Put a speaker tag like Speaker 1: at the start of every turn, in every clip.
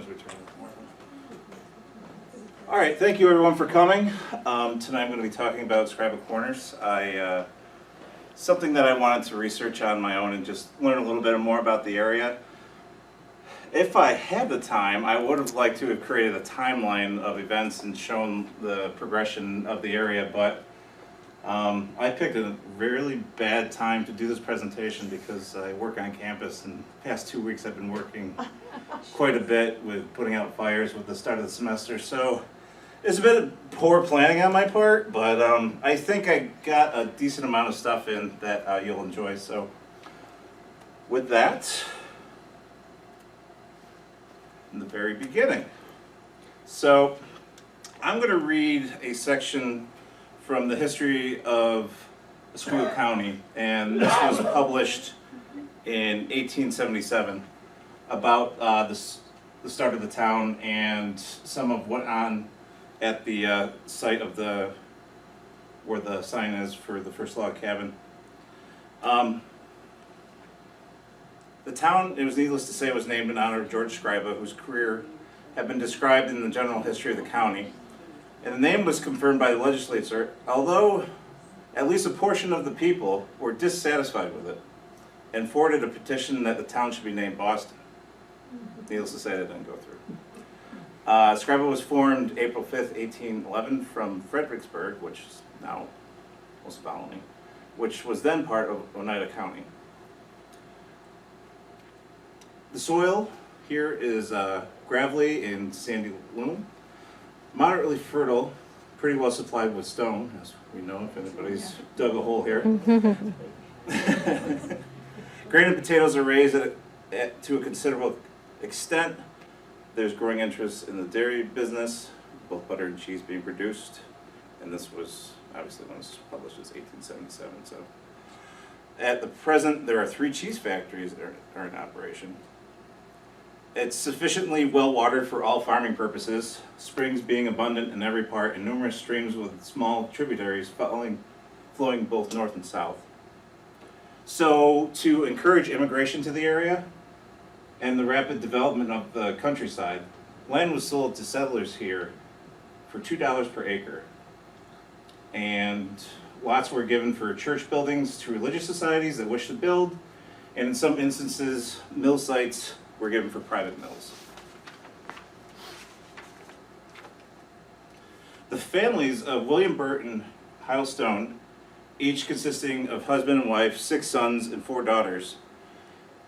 Speaker 1: return. All right, thank you everyone for coming. Tonight I'm going to be talking about Scriba Corners. Something that I wanted to research on my own and just learn a little bit more about the area. If I had the time, I would have liked to have created a timeline of events and shown the progression of the area, but I picked a really bad time to do this presentation because I work on campus, and the past 2 weeks I've been working quite a bit with putting out fires with the start of the semester. So it's a bit of poor planning on my part, but I think I got a decent amount of stuff in that you'll enjoy. So with that, in the very beginning. So I'm going to read a section from the history of Scriba County, and this was published in 1877 about the start of the town and some of what on at the site of where the sign is for the first log cabin. The town, it was needless to say, was named in honor of George Scriba, whose career had been described in the general history of the county. And the name was confirmed by the legislature, although at least a portion of the people were dissatisfied with it and forwarded a petition that the town should be named Boston. Needless to say, that didn't go through. Scriba was formed April 5th, 1811 from Fredericksburg, which is now Most Colony, which was then part of Oneida County. The soil here is gravelly and sandy loam, moderately fertile, pretty well supplied with stone, as we know if anybody's dug a hole here. Grain and potatoes are raised to a considerable extent. There's growing interest in the dairy business, both butter and cheese being produced, and this was obviously when it was published as 1877. So at the present, there are 3 cheese factories that are in operation. It's sufficiently well watered for all farming purposes, springs being abundant in every part, and numerous streams with small tributaries flowing both north and south. So to encourage immigration to the area and the rapid development of the countryside, land was sold to settlers here for $2 per acre. And lots were given for church buildings to religious societies that wished to build, and in some instances, mill sites were given for private mills. The families of William Burt and Hyle Stone, each consisting of husband and wife, 6 sons and 4 daughters,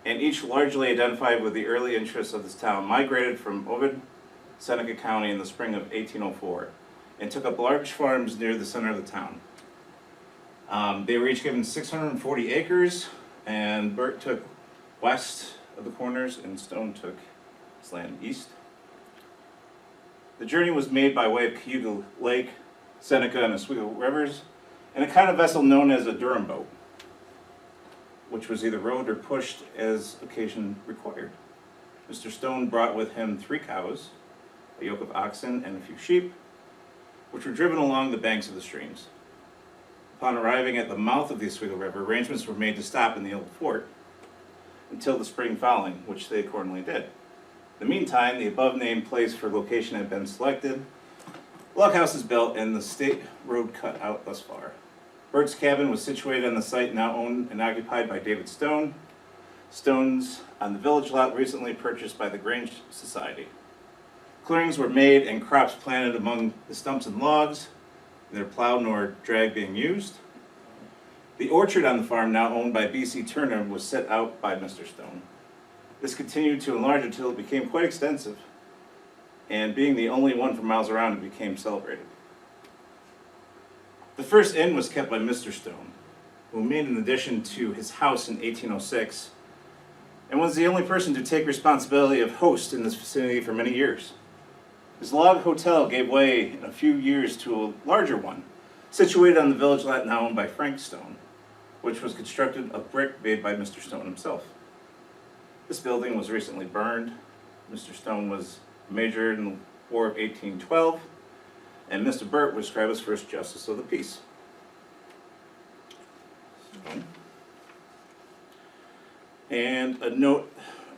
Speaker 1: and each largely identified with the early interests of this town, migrated from Ovid, Seneca County in the spring of 1804 and took up large farms near the center of the town. They were each given 640 acres, and Burt took west of the Corners and Stone took his land east. The journey was made by way of Cayuga Lake, Seneca, and Oswego rivers, and a kind of vessel known as a Durham boat, which was either rowed or pushed as occasion required. Mr. Stone brought with him 3 cows, a yoke of oxen, and a few sheep, which were driven along the banks of the streams. Upon arriving at the mouth of the Oswego River, arrangements were made to stop in the old fort until the spring following, which they accordingly did. In the meantime, the above-named place for location had been selected, log house is built, and the state road cut out thus far. Burt's cabin was situated on the site now owned and occupied by David Stone. Stones on the village lot recently purchased by the Grange Society. Clearings were made and crops planted among the stumps and logs, neither plow nor drag being used. The orchard on the farm, now owned by B.C. Turner, was set out by Mr. Stone. This continued to enlarge until it became quite extensive, and being the only one for miles around, it became celebrated. The first inn was kept by Mr. Stone, who made an addition to his house in 1806, and was the only person to take responsibility of host in this vicinity for many years. His log hotel gave way in a few years to a larger one, situated on the village lot now owned by Frank Stone, which was constructed of brick made by Mr. Stone himself. This building was recently burned. Mr. Stone was majored in the War of 1812, and Mr. Burt was Scriba's first Justice of the Peace. And a note,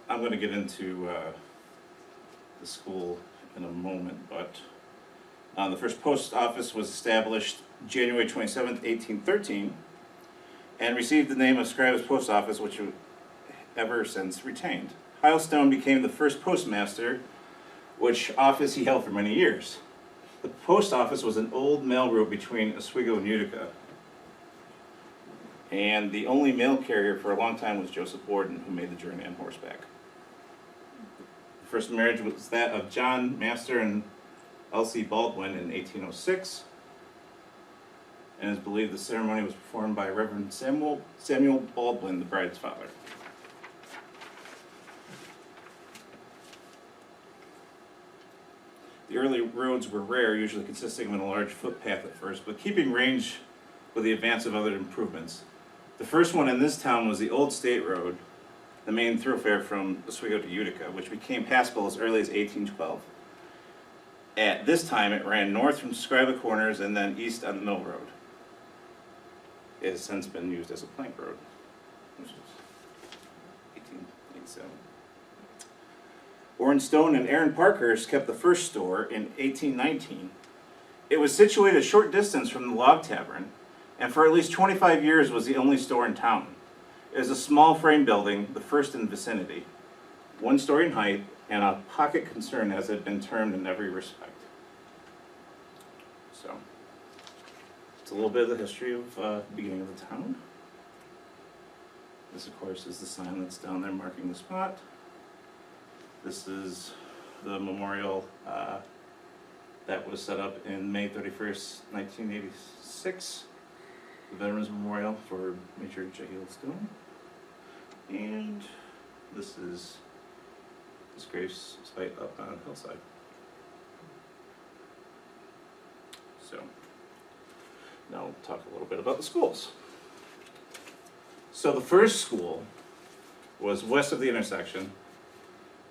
Speaker 1: I'm going to get into the school in a moment, but the first post office was established January 27th, 1813, and received the name of Scriba's Post Office, which was ever since retained. Heilstone became the first postmaster, which office he held for many years. The post office was an old mail route between Oswego and Utica, and the only mail carrier for a long time was Joseph Borden, who made the journey on horseback. The first marriage was that of John Master and Elsie Baldwin in 1806, and it is believed the ceremony was performed by Reverend Samuel Baldwin, the bride's father. The early roads were rare, usually consisting of a large footpath at first, but keeping range with the advance of other improvements. The first one in this town was the Old State Road, the main thoroughfare from Oswego to Utica, which became passable as early as 1812. At this time, it ran north from Scriba Corners and then east on the Mill Road. It has since been used as a plank road, which is 1887. Warren Stone and Aaron Parkhurst kept the first store in 1819. It was situated a short distance from the Log Tavern, and for at least 25 years was the only store in town. It was a small frame building, the first in the vicinity, 1 story in height, and a pocket concern as it had been termed in every respect. So, it's a little bit of the history of the beginning of the town. This, of course, is the sign that's down there marking the spot. This is the memorial that was set up in May 31st, 1986. The Veterans Memorial for Major Jehiel Stone. And this is his grave site up on a hillside. So, now we'll talk a little bit about the schools. So the first school was west of the intersection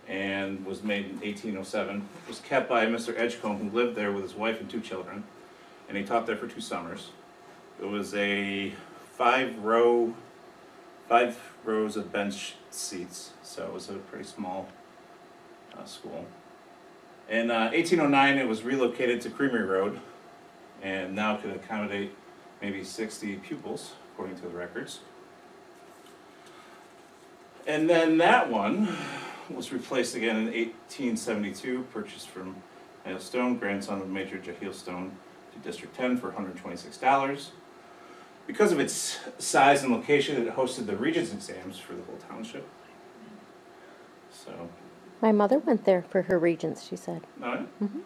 Speaker 1: and was made in 1807. It was kept by Mr. Edgecombe, who lived there with his wife and 2 children, and he taught there for 2 summers. It was a 5 rows of bench seats, so it was a pretty small school. In 1809, it was relocated to Creamery Road, and now could accommodate maybe 60 pupils, according to the records. And then that one was replaced again in 1872, purchased from Hale Stone, grandson of Major Jehiel Stone, to District 10 for $126. Because of its size and location, it hosted the Regents exams for the whole township. So,
Speaker 2: My mother went there for her regents, she said.
Speaker 1: no,
Speaker 2: Mm-hmm.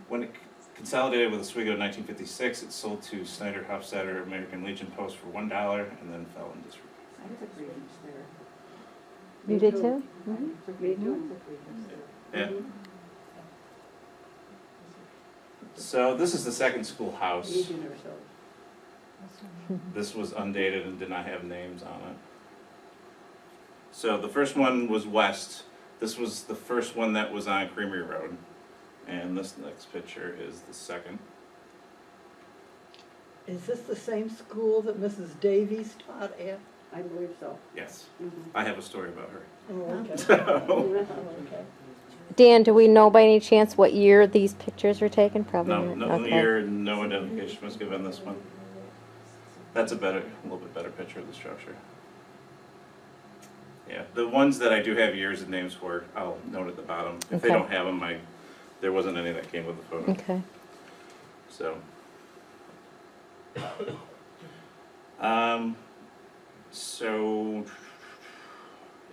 Speaker 1: when it consolidated with Oswego in 1956, it sold to Snyder Hofstadter American Legion Post for $1 and then fell in disrepair.
Speaker 3: I took Regents there.
Speaker 2: You did too?
Speaker 3: Mm-hmm. Took Regents there.
Speaker 1: Yeah. So this is the second schoolhouse.
Speaker 3: Legion or so.
Speaker 1: This was undated and did not have names on it. So the first one was west. This was the first one that was on Creamery Road. And this next picture is the second.
Speaker 4: Is this the same school that Mrs. Davies taught at?
Speaker 3: I believe so.
Speaker 1: Yes.
Speaker 3: Mhm.
Speaker 1: I have a story about her.
Speaker 4: Oh, okay.
Speaker 1: So,
Speaker 4: Oh, okay.
Speaker 2: Dan, do we know by any chance what year these pictures were taken? Probably
Speaker 1: no,
Speaker 2: not.
Speaker 1: no
Speaker 2: Okay.
Speaker 1: year, no identification was given on this one. That's a little bit better picture of the structure. Yeah, the ones that I do have years and names for, I'll note at the bottom. If they
Speaker 2: Okay.
Speaker 1: don't have them, there wasn't any that came with the photo.
Speaker 2: Okay.
Speaker 1: So, so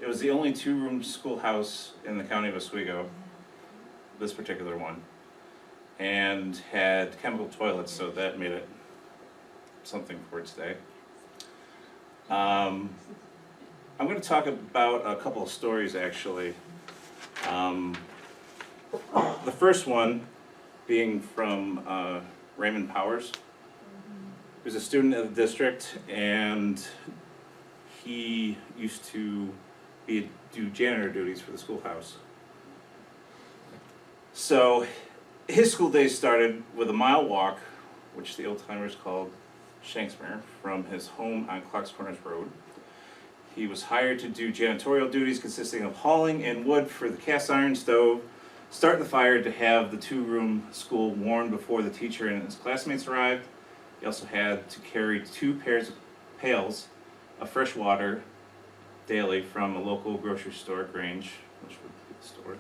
Speaker 1: it was the only 2-room schoolhouse in the county of Oswego, this particular one, and had chemical toilets, so that made it something for its day. I'm going to talk about a couple of stories, actually. The first one being from Raymond Powers, who's a student at the district, and he used to do janitor duties for the schoolhouse. So his school days started with a mile walk, which the old timers called Shanksmere, from his home on Clark's Corners Road. He was hired to do janitorial duties consisting of hauling in wood for the cast iron stove, start the fire to have the two-room school warm before the teacher and his classmates arrived. He also had to carry 2 pairs of pails of fresh water daily from a local grocery store, Grange, which would be the store.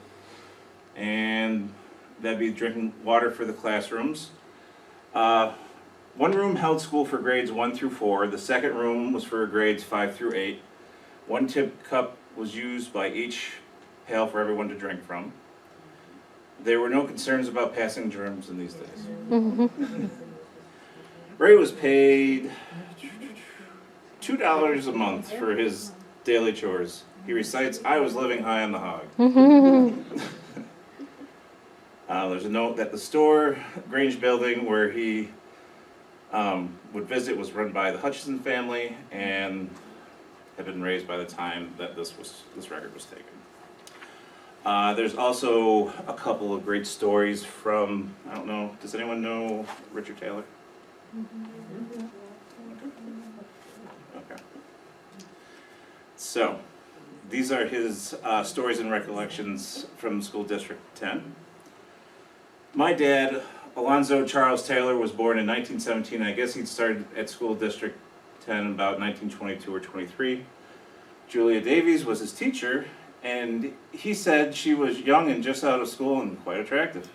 Speaker 1: And that'd be drinking water for the classrooms. One room held school for grades 1 through 4. The second room was for grades 5 through 8. 1 tip cup was used by each pail for everyone to drink from. There were no concerns about passing germs in these days. Ray was paid $2 a month for his daily chores. He recites, "I was living high on the hog." There's a note that the store, Grange building, where he would visit was run by the Hutchison family and had been raised by the time that this record was taken. There's also a couple of great stories from, I don't know, does anyone know Richard Taylor? Okay. So, these are his stories and recollections from School District 10. My dad, Alonzo Charles Taylor, was born in 1917. I guess he'd started at School District 10 about 1922 or 23. Julia Davies was his teacher, and he said she was young and just out of school and quite attractive.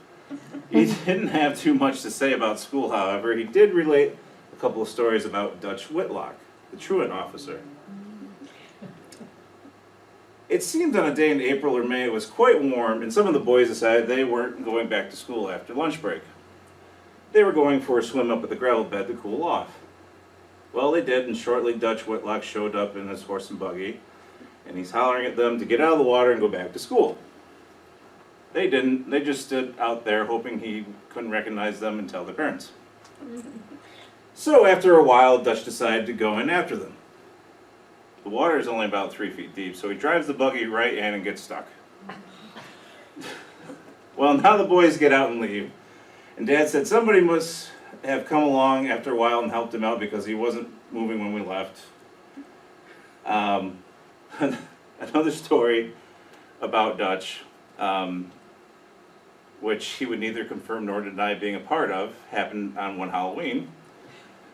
Speaker 1: He didn't have too much to say about school, however. He did relate a couple of stories about Dutch Whitlock, the truant officer. It seemed on a day in April or May it was quite warm, and some of the boys decided they weren't going back to school after lunch break. They were going for a swim up at the gravel bed to cool off. Well, they did, and shortly Dutch Whitlock showed up in his horse and buggy, and he's hollering at them to get out of the water and go back to school. They didn't. They just stood out there hoping he couldn't recognize them and tell their parents. So after a while, Dutch decided to go in after them. The water is only about 3 feet deep, so he drives the buggy right in and gets stuck. Well, now the boys get out and leave, and Dad said somebody must have come along after a while and helped him out because he wasn't moving when we left. Another story about Dutch, which he would neither confirm nor deny being a part of, happened on one Halloween.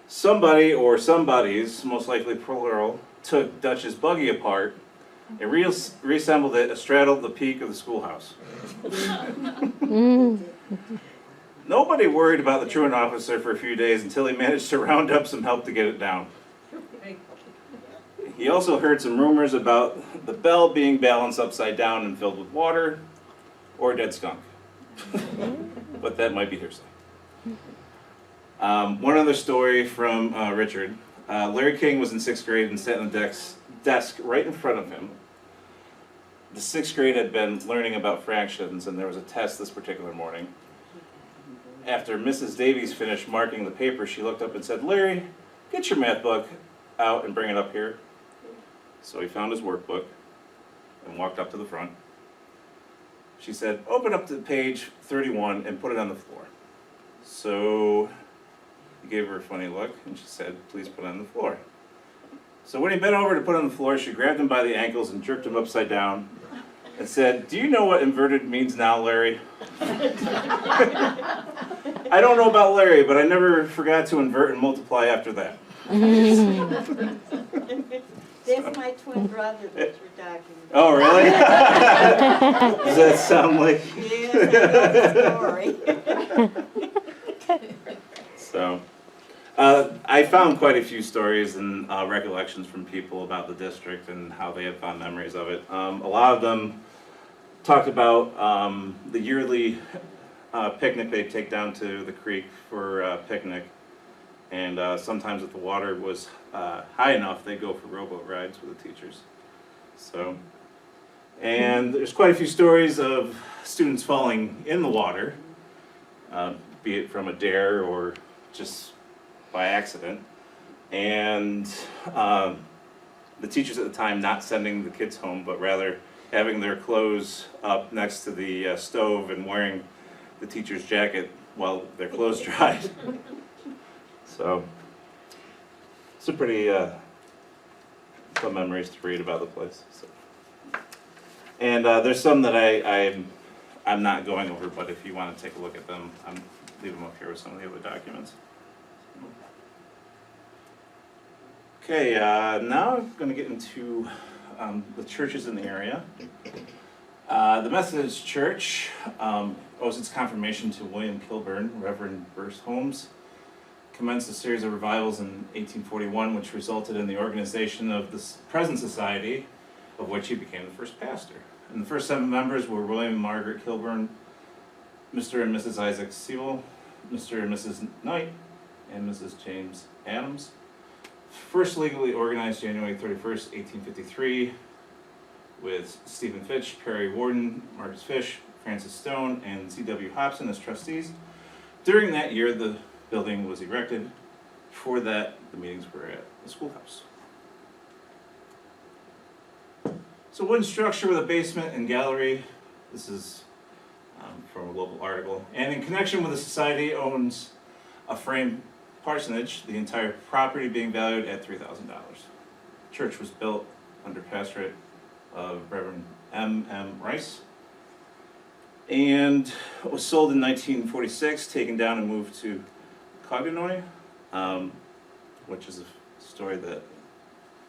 Speaker 1: Somebody or somebodies, most likely plural, took Dutch's buggy apart and reassembled it astraddle the peak of the schoolhouse. Nobody worried about the truant officer for a few days until he managed to round up some help to get it down. He also heard some rumors about the bell being balanced upside down and filled with water, or a dead skunk. But that might be hearsay. One other story from Richard. Larry King was in 6th grade and sat on the desk right in front of him. The 6th grade had been learning about fractions, and there was a test this particular morning. After Mrs. Davies finished marking the paper, she looked up and said, "Larry, get your math book out and bring it up here." So he found his workbook and walked up to the front. She said, "Open up to page 31 and put it on the floor." So he gave her a funny look, and she said, "Please put it on the floor." So when he bent over to put it on the floor, she grabbed him by the ankles and jerked him upside down and said, "Do you know what inverted means now, Larry?" I don't know about Larry, but I never forgot to invert and multiply after that.
Speaker 5: That's my twin brother that you're talking about.
Speaker 1: Oh, really? Does that sound like...
Speaker 5: Yes, I know the story.
Speaker 1: So, I found quite a few stories and recollections from people about the district and how they had fond memories of it. A lot of them talked about the yearly picnic they take down to the creek for a picnic. And sometimes if the water was high enough, they'd go for rowboat rides with the teachers. So, and there's quite a few stories of students falling in the water, be it from a dare or just by accident. And the teachers at the time not sending the kids home, but rather having their clothes up next to the stove and wearing the teacher's jacket while their clothes dried. So, it's a pretty fun memories to read about the place. So. And there's some that I'm not going over, but if you want to take a look at them, I'm leave them up here with some of the other documents. Okay, now I'm going to get into the churches in the area. The Methodist Church owes its confirmation to William Kilburn, Reverend Burst Holmes. Commenced a series of revivals in 1841, which resulted in the organization of the present society, of which he became the first pastor. And the first 7 members were William and Margaret Kilburn, Mr. and Mrs. Isaac Sewell, Mr. and Mrs. Knight, and Mrs. James Adams. First legally organized January 31st, 1853, with Stephen Fitch, Perry Warden, Marcus Fish, Francis Stone, and C.W. Hobson as trustees. During that year, the building was erected. Before that, the meetings were at the schoolhouse. So wooden structure with a basement and gallery. This is from a local article. And in connection with the society owns a frame parsonage, the entire property being valued at $3,000. Church was built under pastorate of Reverend M.M. Rice, and was sold in 1946, taken down and moved to Coganoy, which is a story that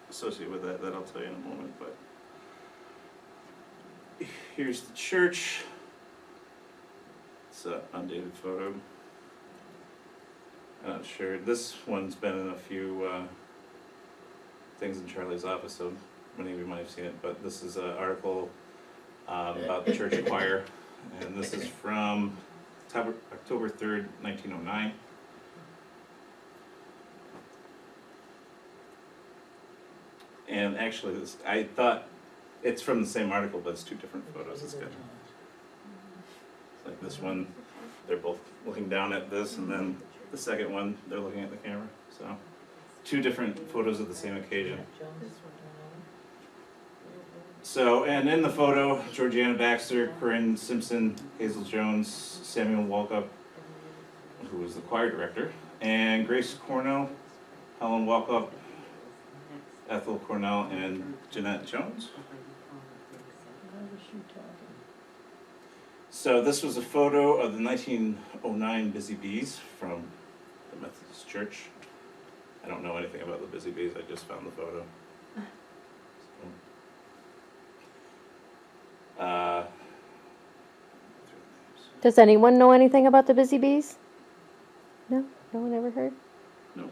Speaker 1: associated with that I'll tell you in a moment. But here's the church. It's an undated photo. I'm not sure. This one's been in a few things in Charlie's office, so many of you might have seen it. But this is an article about the church choir, and this is from October 3rd, 1909. And actually, I thought it's from the same article, but it's 2 different photos. It's good. It's like this one, they're both looking down at this, and then the second one, they're looking at the camera. So, 2 different photos of the same occasion. So, and in the photo, Georgiana Baxter, Corinne Simpson, Hazel Jones, Samuel Walkup, who was the choir director, and Grace Cornell, Helen Walkup, Ethel Cornell, and Jeanette Jones.
Speaker 4: Why was she talking?
Speaker 1: So this was a photo of the 1909 Busy Bees from the Methodist Church. I don't know anything about the Busy Bees, I just found the photo. So,
Speaker 2: Does anyone know anything about the Busy Bees? No? No one ever heard?
Speaker 1: no.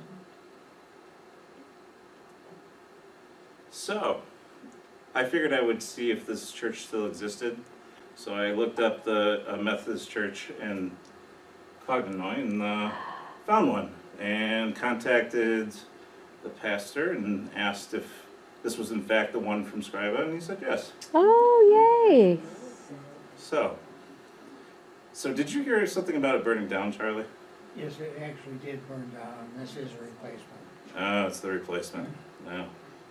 Speaker 1: So, I figured I would see if this church still existed. So I looked up the Methodist church in Coganoy and found one, and contacted the pastor and asked if this was in fact the one from Scriba, and he said yes.
Speaker 2: Oh, yay!
Speaker 1: So did you hear something about it burning down, Charlie?
Speaker 6: Yes, it actually did burn down. This is a replacement.
Speaker 1: Oh, it's the replacement. No.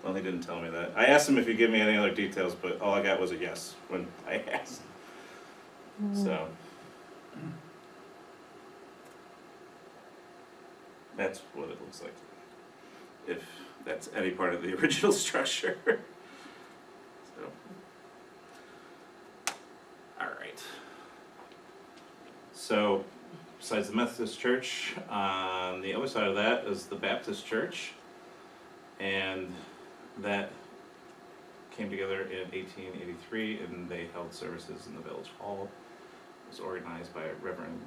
Speaker 1: Well, he didn't tell me that. I asked him if he'd give me any other details, but all I got was a yes when I asked. So that's what it looks like, if that's any part of the original structure. So, all right. So, besides the Methodist Church, on the other side of that is the Baptist Church, and that came together in 1883, and they held services in the village hall. It was organized by Reverend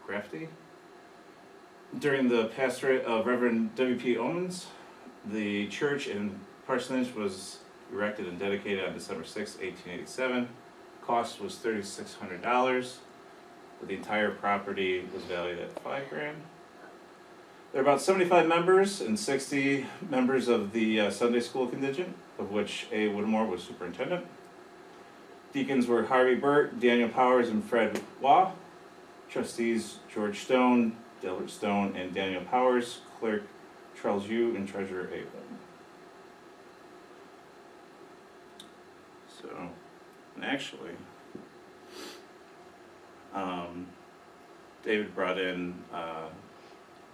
Speaker 1: Grafty. During the pastorate of Reverend W.P. Omens, the church and parsonage was erected and dedicated on December 6, 1887. Cost was $3,600, but the entire property was valued at $5,000. There are about 75 members and 60 members of the Sunday school contingent, of which A. Whittemore was superintendent. Deacons were Harvey Burt, Daniel Powers, and Fred Waugh. Trustees George Stone, Delbert Stone, and Daniel Powers. Clerk Charles Yu, and Treasurer A. Whittemore. So, and actually, David brought in,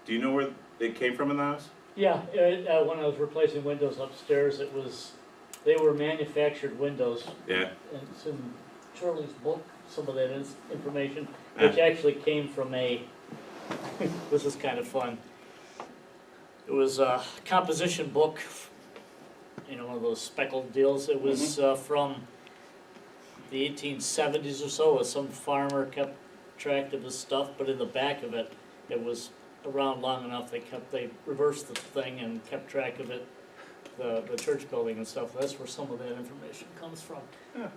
Speaker 1: do you know where it came from in the house?
Speaker 7: Yeah, when I was replacing windows upstairs, they were manufactured windows.
Speaker 1: Yeah.
Speaker 7: And it's in Charlie's book, some of that information, which actually came from this is kind of fun. It was a composition book, one of those speckled deals. It was from the 1870s or so. Some farmer kept track of his stuff, but in the back of it, it was around long enough. They reversed the thing and kept track of it, the church building and stuff. That's where some of that information comes from.
Speaker 1: Yeah.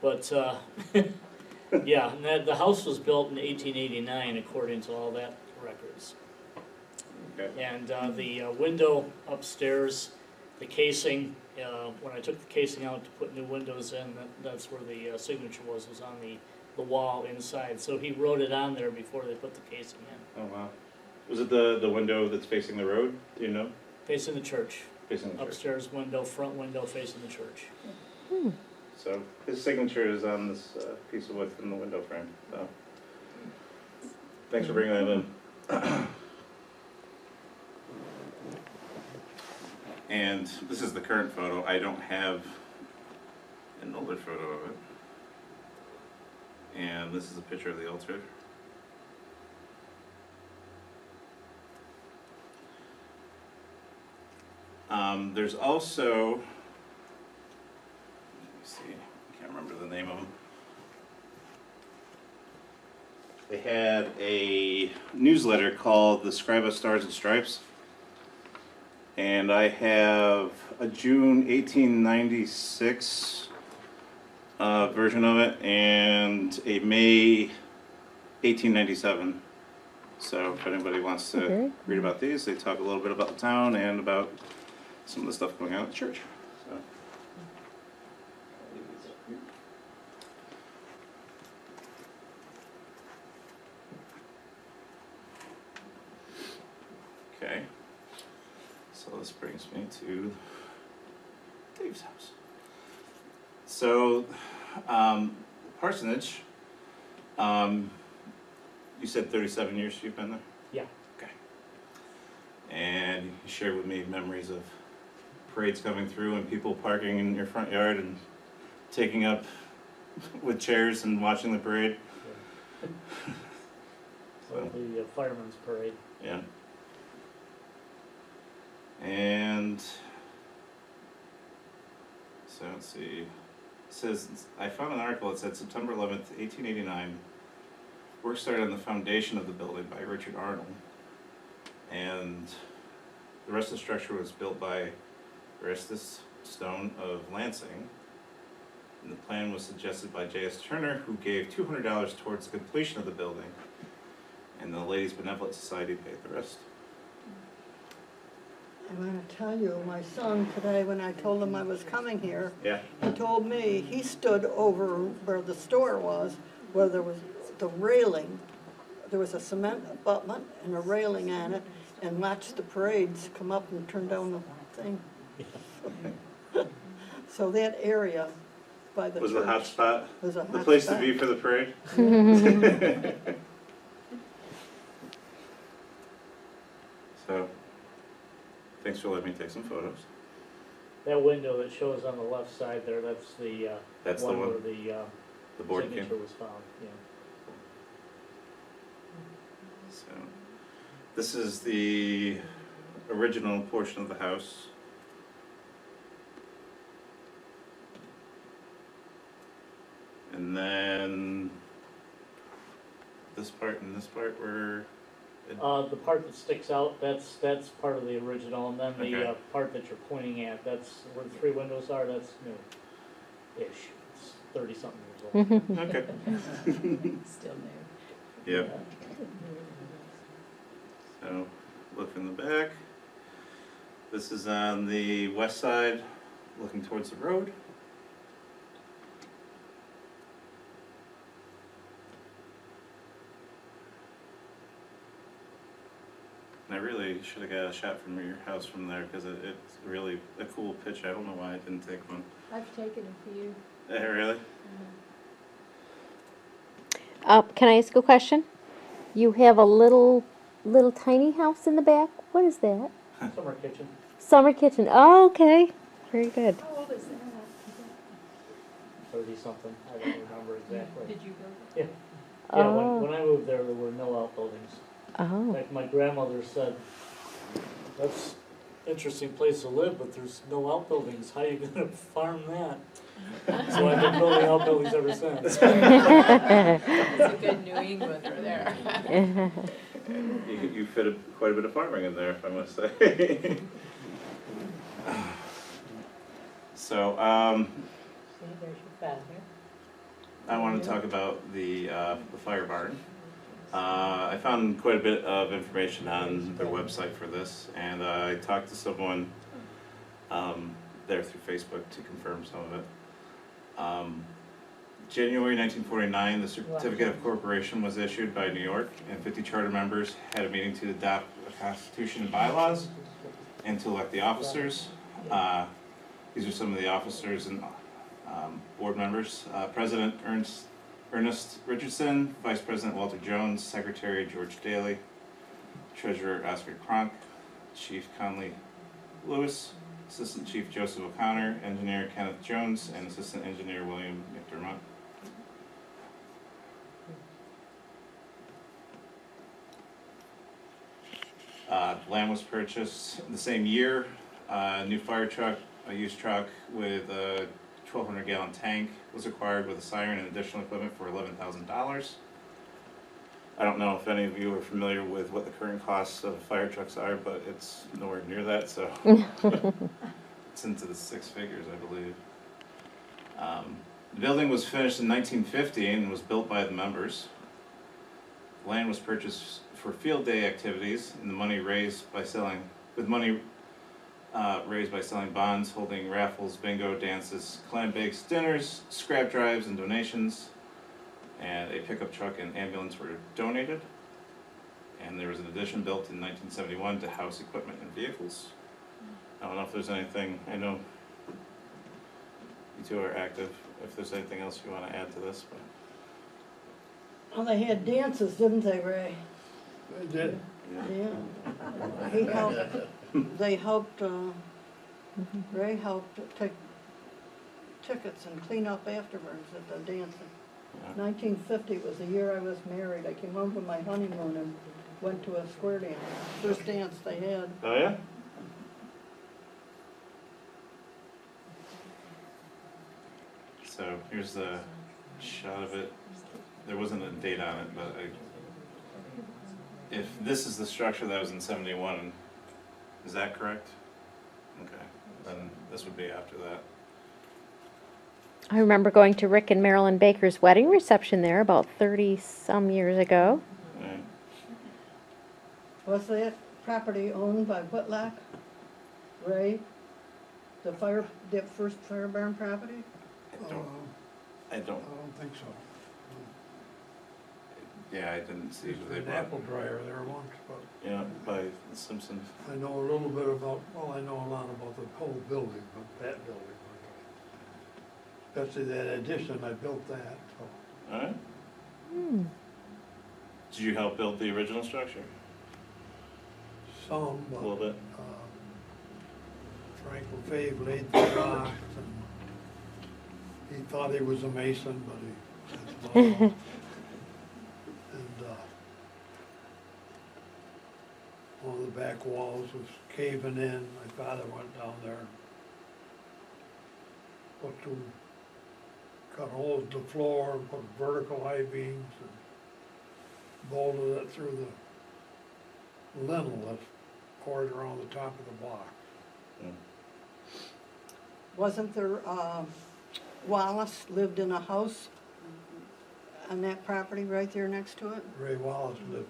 Speaker 7: But yeah, and the house was built in 1889 according to all that records.
Speaker 1: Okay.
Speaker 7: And the window upstairs, the casing, when I took the casing out to put new windows in, that's where the signature was on the wall inside. So he wrote it on there before they put the casing in.
Speaker 1: Oh, wow. Was it the window that's facing the road? Do you know?
Speaker 7: Facing the church.
Speaker 1: Facing the church.
Speaker 7: Upstairs window, front window facing the church.
Speaker 1: So his signature is on this piece of wood from the window frame. So thanks for bringing that in. And this is the current photo. I don't have an older photo of it. And this is a picture of the altar. There's also, let me see, I can't remember the name of them. They had a newsletter called the Scriba Stars and Stripes. And I have a June 1896 version of it and a May 1897. So if anybody wants to read about these, they talk a little bit about the town and about some of the stuff going on at the church. So. Okay. So this brings me to Dave's house. So, parsonage, you said 37 years you've been there?
Speaker 7: Yeah.
Speaker 1: Okay. And you shared with me memories of parades coming through and people parking in your front yard and taking up with chairs and watching the parade.
Speaker 7: So the fireman's parade.
Speaker 1: Yeah. And so let's see. It says, I found an article that said September 11th, 1889. Work started on the foundation of the building by Richard Arnold. And the rest of the structure was built by Aristus Stone of Lansing. And the plan was suggested by J.S. Turner, who gave $200 towards the completion of the building. And the Ladies Benevolent Society paid the rest.
Speaker 4: I want to tell you, my son today, when I told him I was coming here,
Speaker 1: Yeah.
Speaker 4: he told me he stood over where the store was, where there was the railing. There was a cement abutment and a railing on it, and watched the parades come up and turn down the thing. So that area by the
Speaker 1: Was
Speaker 4: church
Speaker 1: the hot spot
Speaker 4: was a
Speaker 1: the
Speaker 4: hot
Speaker 1: place
Speaker 4: spot.
Speaker 1: to be for the parade? So, thanks for letting me take some photos.
Speaker 7: That window that shows on the left side there, that's the
Speaker 1: That's the
Speaker 7: one
Speaker 1: one,
Speaker 7: where
Speaker 1: the board came.
Speaker 7: signature was found, yeah.
Speaker 1: So, this is the original portion of the house. And then this part and this part were,
Speaker 7: The part that sticks out, that's part of the original, and then the
Speaker 1: Okay.
Speaker 7: part that you're pointing at, that's where the three windows are, that's new-ish. It's 30-something years old.
Speaker 1: okay,
Speaker 5: Still there.
Speaker 1: yep. So, look in the back. This is on the west side, looking towards the road. And I really should have got a shot from your house from there, because it's really a cool picture. I don't know why I didn't take one.
Speaker 5: I've taken a few.
Speaker 1: Really?
Speaker 2: Can I ask a question? You have a little tiny house in the back. What is that?
Speaker 7: Summer kitchen.
Speaker 2: Summer kitchen. Oh, okay. Very good.
Speaker 5: How old is that?
Speaker 7: 30-something, I don't remember exactly.
Speaker 5: Did you build
Speaker 7: Yeah,
Speaker 2: Oh.
Speaker 7: when I moved there were no outbuildings. In
Speaker 2: Oh.
Speaker 7: fact, my grandmother said, that's an interesting place to live, but there's no outbuildings. How are you gonna farm that? So I've been building outbuildings ever since.
Speaker 5: It's a good New Englander there.
Speaker 1: You fit quite a bit of farming in there, if I must say. So,
Speaker 5: See, there's your father.
Speaker 1: I want to talk about the fire barn. I found quite a bit of information on their website for this, and I talked to someone there through Facebook to confirm some of it. January 1949, the certificate of corporation was issued by New York, and 50 charter members had a meeting to adopt a constitution and bylaws and to elect the officers. These are some of the officers and board members. President Ernest Richardson, Vice President Walter Jones, Secretary George Daly, Treasurer Oscar Cronk, Chief Conley Lewis, Assistant Chief Joseph O'Connor, Engineer Kenneth Jones, and Assistant Engineer William McDermott. Land was purchased the same year. A new fire truck, a used truck with a 1,200 gallon tank was acquired with a siren and additional equipment for $11,000. I don't know if any of you are familiar with what the current costs of fire trucks are, but it's nowhere near that, so it's into the six figures, I believe. The building was finished in 1950 and was built by the members. Land was purchased for field day activities, and the money raised by selling bonds, holding raffles, bingo, dances, clam bakes, dinners, scrap drives, and donations. And a pickup truck and ambulance were donated. And there was an addition built in 1971 to house equipment and vehicles. I don't know if there's anything, I know you two are active, if there's anything else you want to add to this, but.
Speaker 4: Well, they had dances, didn't they, Ray?
Speaker 6: They did.
Speaker 4: Yeah. He helped, they helped, Ray helped take tickets and clean up afterwards at the dancing. 1950 was the year I was married. I came home from my honeymoon and went to a square dance, first dance they had.
Speaker 1: Oh, yeah? So here's the shot of it. There wasn't a date on it, but if this is the structure that was in 71, is that correct? Okay, then this would be after that.
Speaker 2: I remember going to Rick and Marilyn Baker's wedding reception there about 30-some years ago.
Speaker 1: Right.
Speaker 4: Was that property owned by Whitlock? Ray? The first fire barn property?
Speaker 1: I don't,
Speaker 6: don't think so.
Speaker 1: yeah, I didn't see who they
Speaker 6: An
Speaker 1: bought.
Speaker 6: apple dryer there once, but
Speaker 1: Yeah, by the Simpsons.
Speaker 6: I know a little bit about, well, I know a lot about the whole building, but that building. Especially that addition, I built that, so.
Speaker 1: All right.
Speaker 2: Hmm.
Speaker 1: Did you help build the original structure?
Speaker 6: Some,
Speaker 1: A
Speaker 6: but
Speaker 1: little bit?
Speaker 6: Frank LaFave laid the rocks, and he thought he was a mason, but he, that's not all. And, one of the back walls was caving in, my father went down there, cut holes in the floor, and put vertical I-beams, and bolted it through the lintel that's poured around the top of the block.
Speaker 4: Wasn't there, Wallace lived in a house on that property right there next to it?
Speaker 6: Ray Wallace lived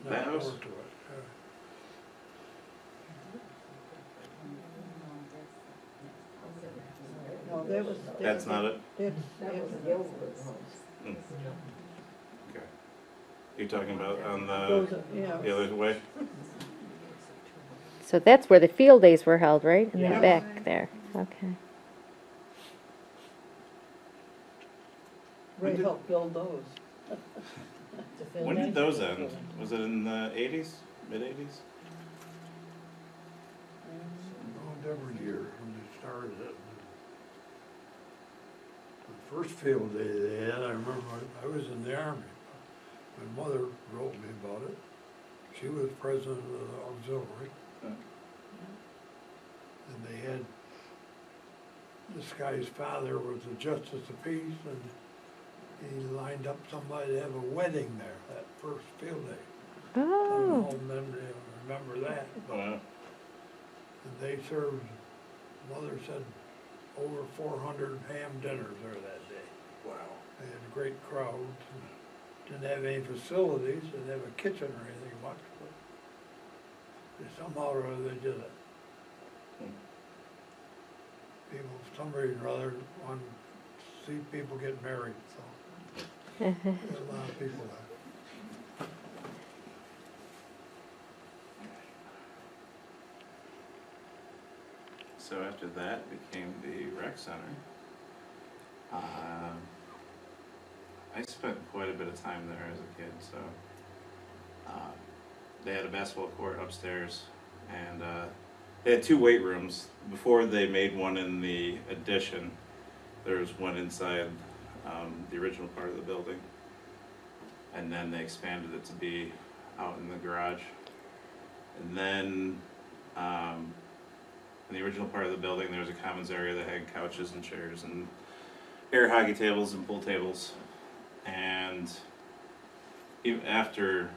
Speaker 1: That
Speaker 6: next door
Speaker 1: house?
Speaker 6: to it.
Speaker 4: No, that was.
Speaker 1: That's not it?
Speaker 3: That was Gilbert's house.
Speaker 1: Mm. Okay. You're talking about on
Speaker 4: Those
Speaker 1: the,
Speaker 4: are- yeah.
Speaker 1: the other way?
Speaker 2: So that's where the field days were held, right? In the
Speaker 7: Yeah.
Speaker 2: back there. Okay.
Speaker 4: Ray helped build those.
Speaker 1: When did those end? Was it in the 80s, mid 80s?
Speaker 6: every year when they started it. The first field day they had, I remember, I was in the Army. My mother wrote me about it. She was president of the auxiliary.
Speaker 1: Yeah.
Speaker 6: And they had, this guy's father was a justice of peace, and he lined up somebody to have a wedding there that first field day. I don't
Speaker 2: Oh,
Speaker 6: know if men remember that, but
Speaker 1: Wow.
Speaker 6: and they served, mother said, over 400 ham dinners there that day.
Speaker 1: Wow.
Speaker 6: They had great crowds, and didn't have any facilities, didn't have a kitchen or anything much, but they somehow or other they did it.
Speaker 1: Hmm.
Speaker 6: People, for some reason or other, want to see people get married, so there's a lot of people there.
Speaker 1: So after that became the rec center. I spent quite a bit of time there as a kid, so they had a basketball court upstairs, and they had 2 weight rooms. Before they made one in the addition, there was one inside the original part of the building, and then they expanded it to be out in the garage. And then in the original part of the building, there was a commons area that had couches and chairs and air hockey tables and pool tables. And even after,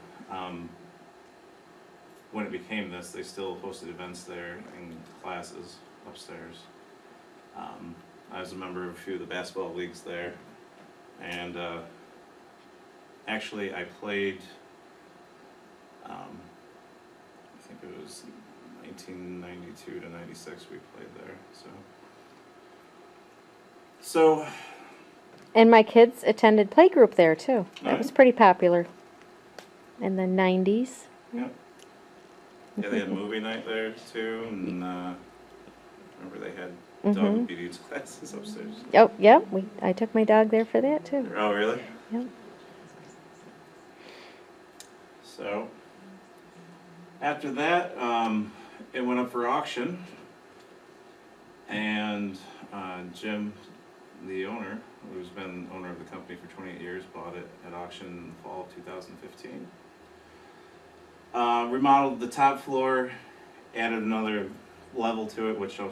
Speaker 1: when it became this, they still hosted events there and classes upstairs. I was a member of a few of the basketball leagues there, and actually I played, I think it was 1992 to 96 we played there, so
Speaker 2: and my kids attended playgroup there too. That was
Speaker 1: Alright.
Speaker 2: pretty popular in the 90s.
Speaker 1: yeah, they had movie night there too, and remember they had dog
Speaker 2: Mhm.
Speaker 1: obedience classes upstairs.
Speaker 2: Oh, yep, I took my dog there for that too.
Speaker 1: Oh, really?
Speaker 2: Yep.
Speaker 1: So after that, it went up for auction, and Jim, the owner, who's been owner of the company for 28 years, bought it at auction in the fall of 2015. Remodeled the top floor, added another level to it, which I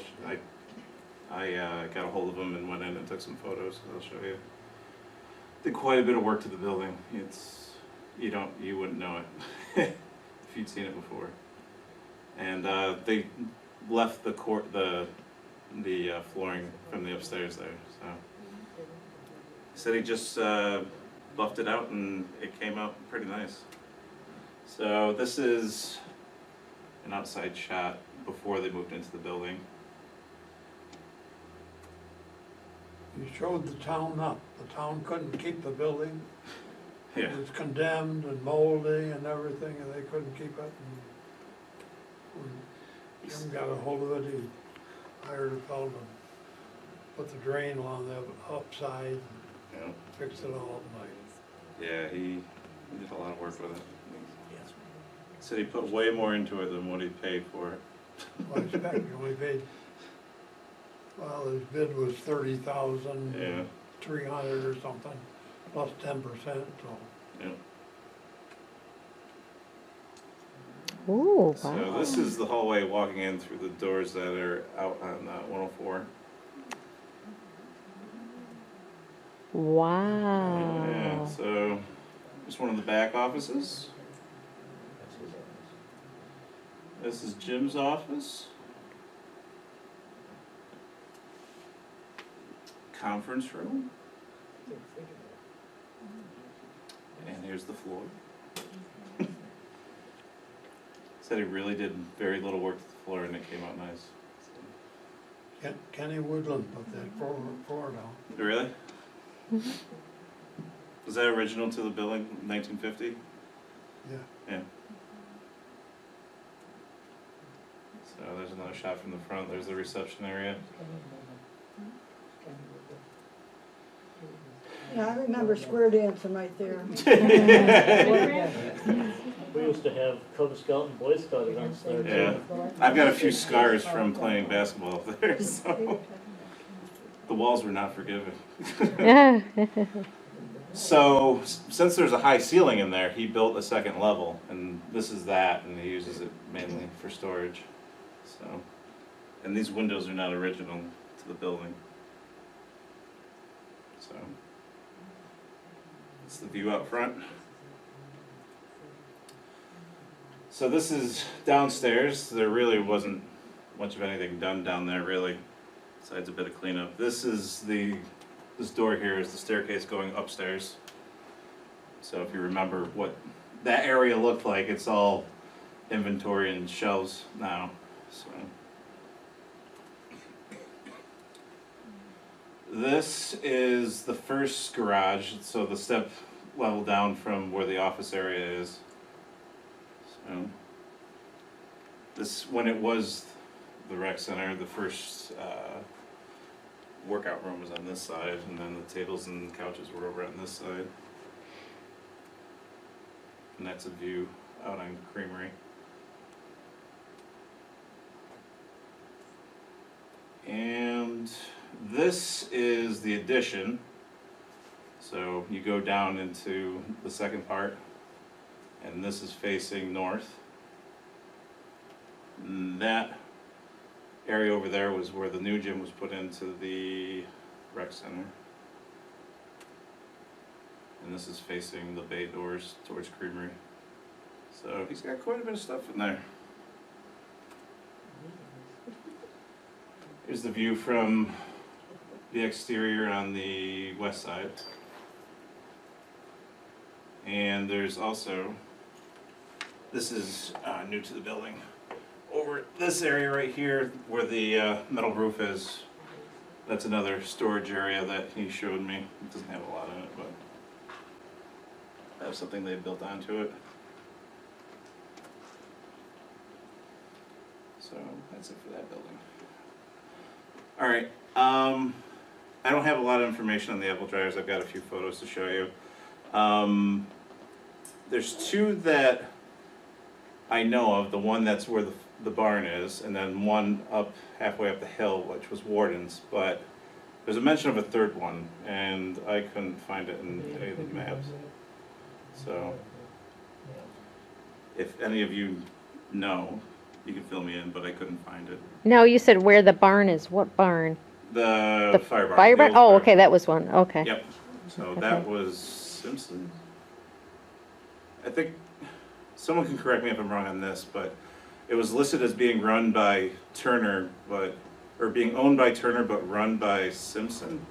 Speaker 1: got a hold of them and went in and took some photos. I'll show you. Did quite a bit of work to the building. You wouldn't know it if you'd seen it before. And they left the flooring from the upstairs there. So he said he just buffed it out and it came out pretty nice. So this is an outside shot before they moved into the building.
Speaker 6: You showed the town up. The town couldn't keep the building.
Speaker 1: Yeah.
Speaker 6: It was condemned and moldy and everything, and they couldn't keep it. And when Jim got a hold of it, he hired a fellow to put the drain along the upside and
Speaker 1: Yeah.
Speaker 6: fix it all up nice.
Speaker 1: Yeah, he did a lot of work with it. Said he put way more into it than what he paid for it.
Speaker 6: Well, I expect he only paid, well, his bid was 30,000,
Speaker 1: Yeah.
Speaker 6: 300 or something, plus 10%, so.
Speaker 1: Yeah.
Speaker 2: Ooh,
Speaker 1: So
Speaker 2: wow.
Speaker 1: this is the hallway walking in through the doors that are out on 104.
Speaker 2: Wow.
Speaker 1: Yeah, so just one of the back offices. This is Jim's office. Conference room. And here's the floor. Said he really did very little work to the floor and it came out nice.
Speaker 6: Kenny Woodland put that floor down.
Speaker 1: Really? Was that original to the building, 1950?
Speaker 6: Yeah.
Speaker 1: Yeah. So there's another shot from the front. There's the reception area.
Speaker 4: Yeah, I remember square dancing right there.
Speaker 7: We used to have Cub Scout and Boy Scout events there too.
Speaker 1: Yeah. I've got a few scars from playing basketball up there, so the walls were not forgiving. So, since there's a high ceiling in there, he built a second level, and this is that, and he uses it mainly for storage. So, and these windows are not original to the building. So, it's the view out front. So this is downstairs. There really wasn't much of anything done down there, really, besides a bit of cleanup. This door here is the staircase going upstairs. So if you remember what that area looked like, it's all inventory and shelves now. So this is the first garage, so the step level down from where the office area is. So this, when it was the rec center, the first workout room was on this side, and then the tables and couches were over on this side. And that's a view out on Creamery. And this is the addition. So you go down into the second part, and this is facing north. And that area over there was where the new gym was put into the rec center. And this is facing the bay doors towards Creamery. So he's got quite a bit of stuff in there. Here's the view from the exterior on the west side. And there's also, this is new to the building, over this area right here where the metal roof is. That's another storage area that he showed me. It doesn't have a lot in it, but that's something they built onto it. So that's it for that building. All right, I don't have a lot of information on the apple dryers. I've got a few photos to show you. There's two that I know of. The one that's where the barn is, and then one up halfway up the hill, which was Warden's. But there's a mention of a third one, and I couldn't find it in any of the maps. So, if any of you know, you can fill me in, but I couldn't find it.
Speaker 2: No, you said where the barn is. What barn?
Speaker 1: The fire barn.
Speaker 2: Fire
Speaker 1: the
Speaker 2: barn?
Speaker 1: old
Speaker 2: Oh,
Speaker 1: fire
Speaker 2: okay, that was one. Okay.
Speaker 1: Yep. So that was Simpson. I think someone can correct me if I'm wrong on this, but it was listed as being run by Turner, or being owned by Turner, but run by Simpson.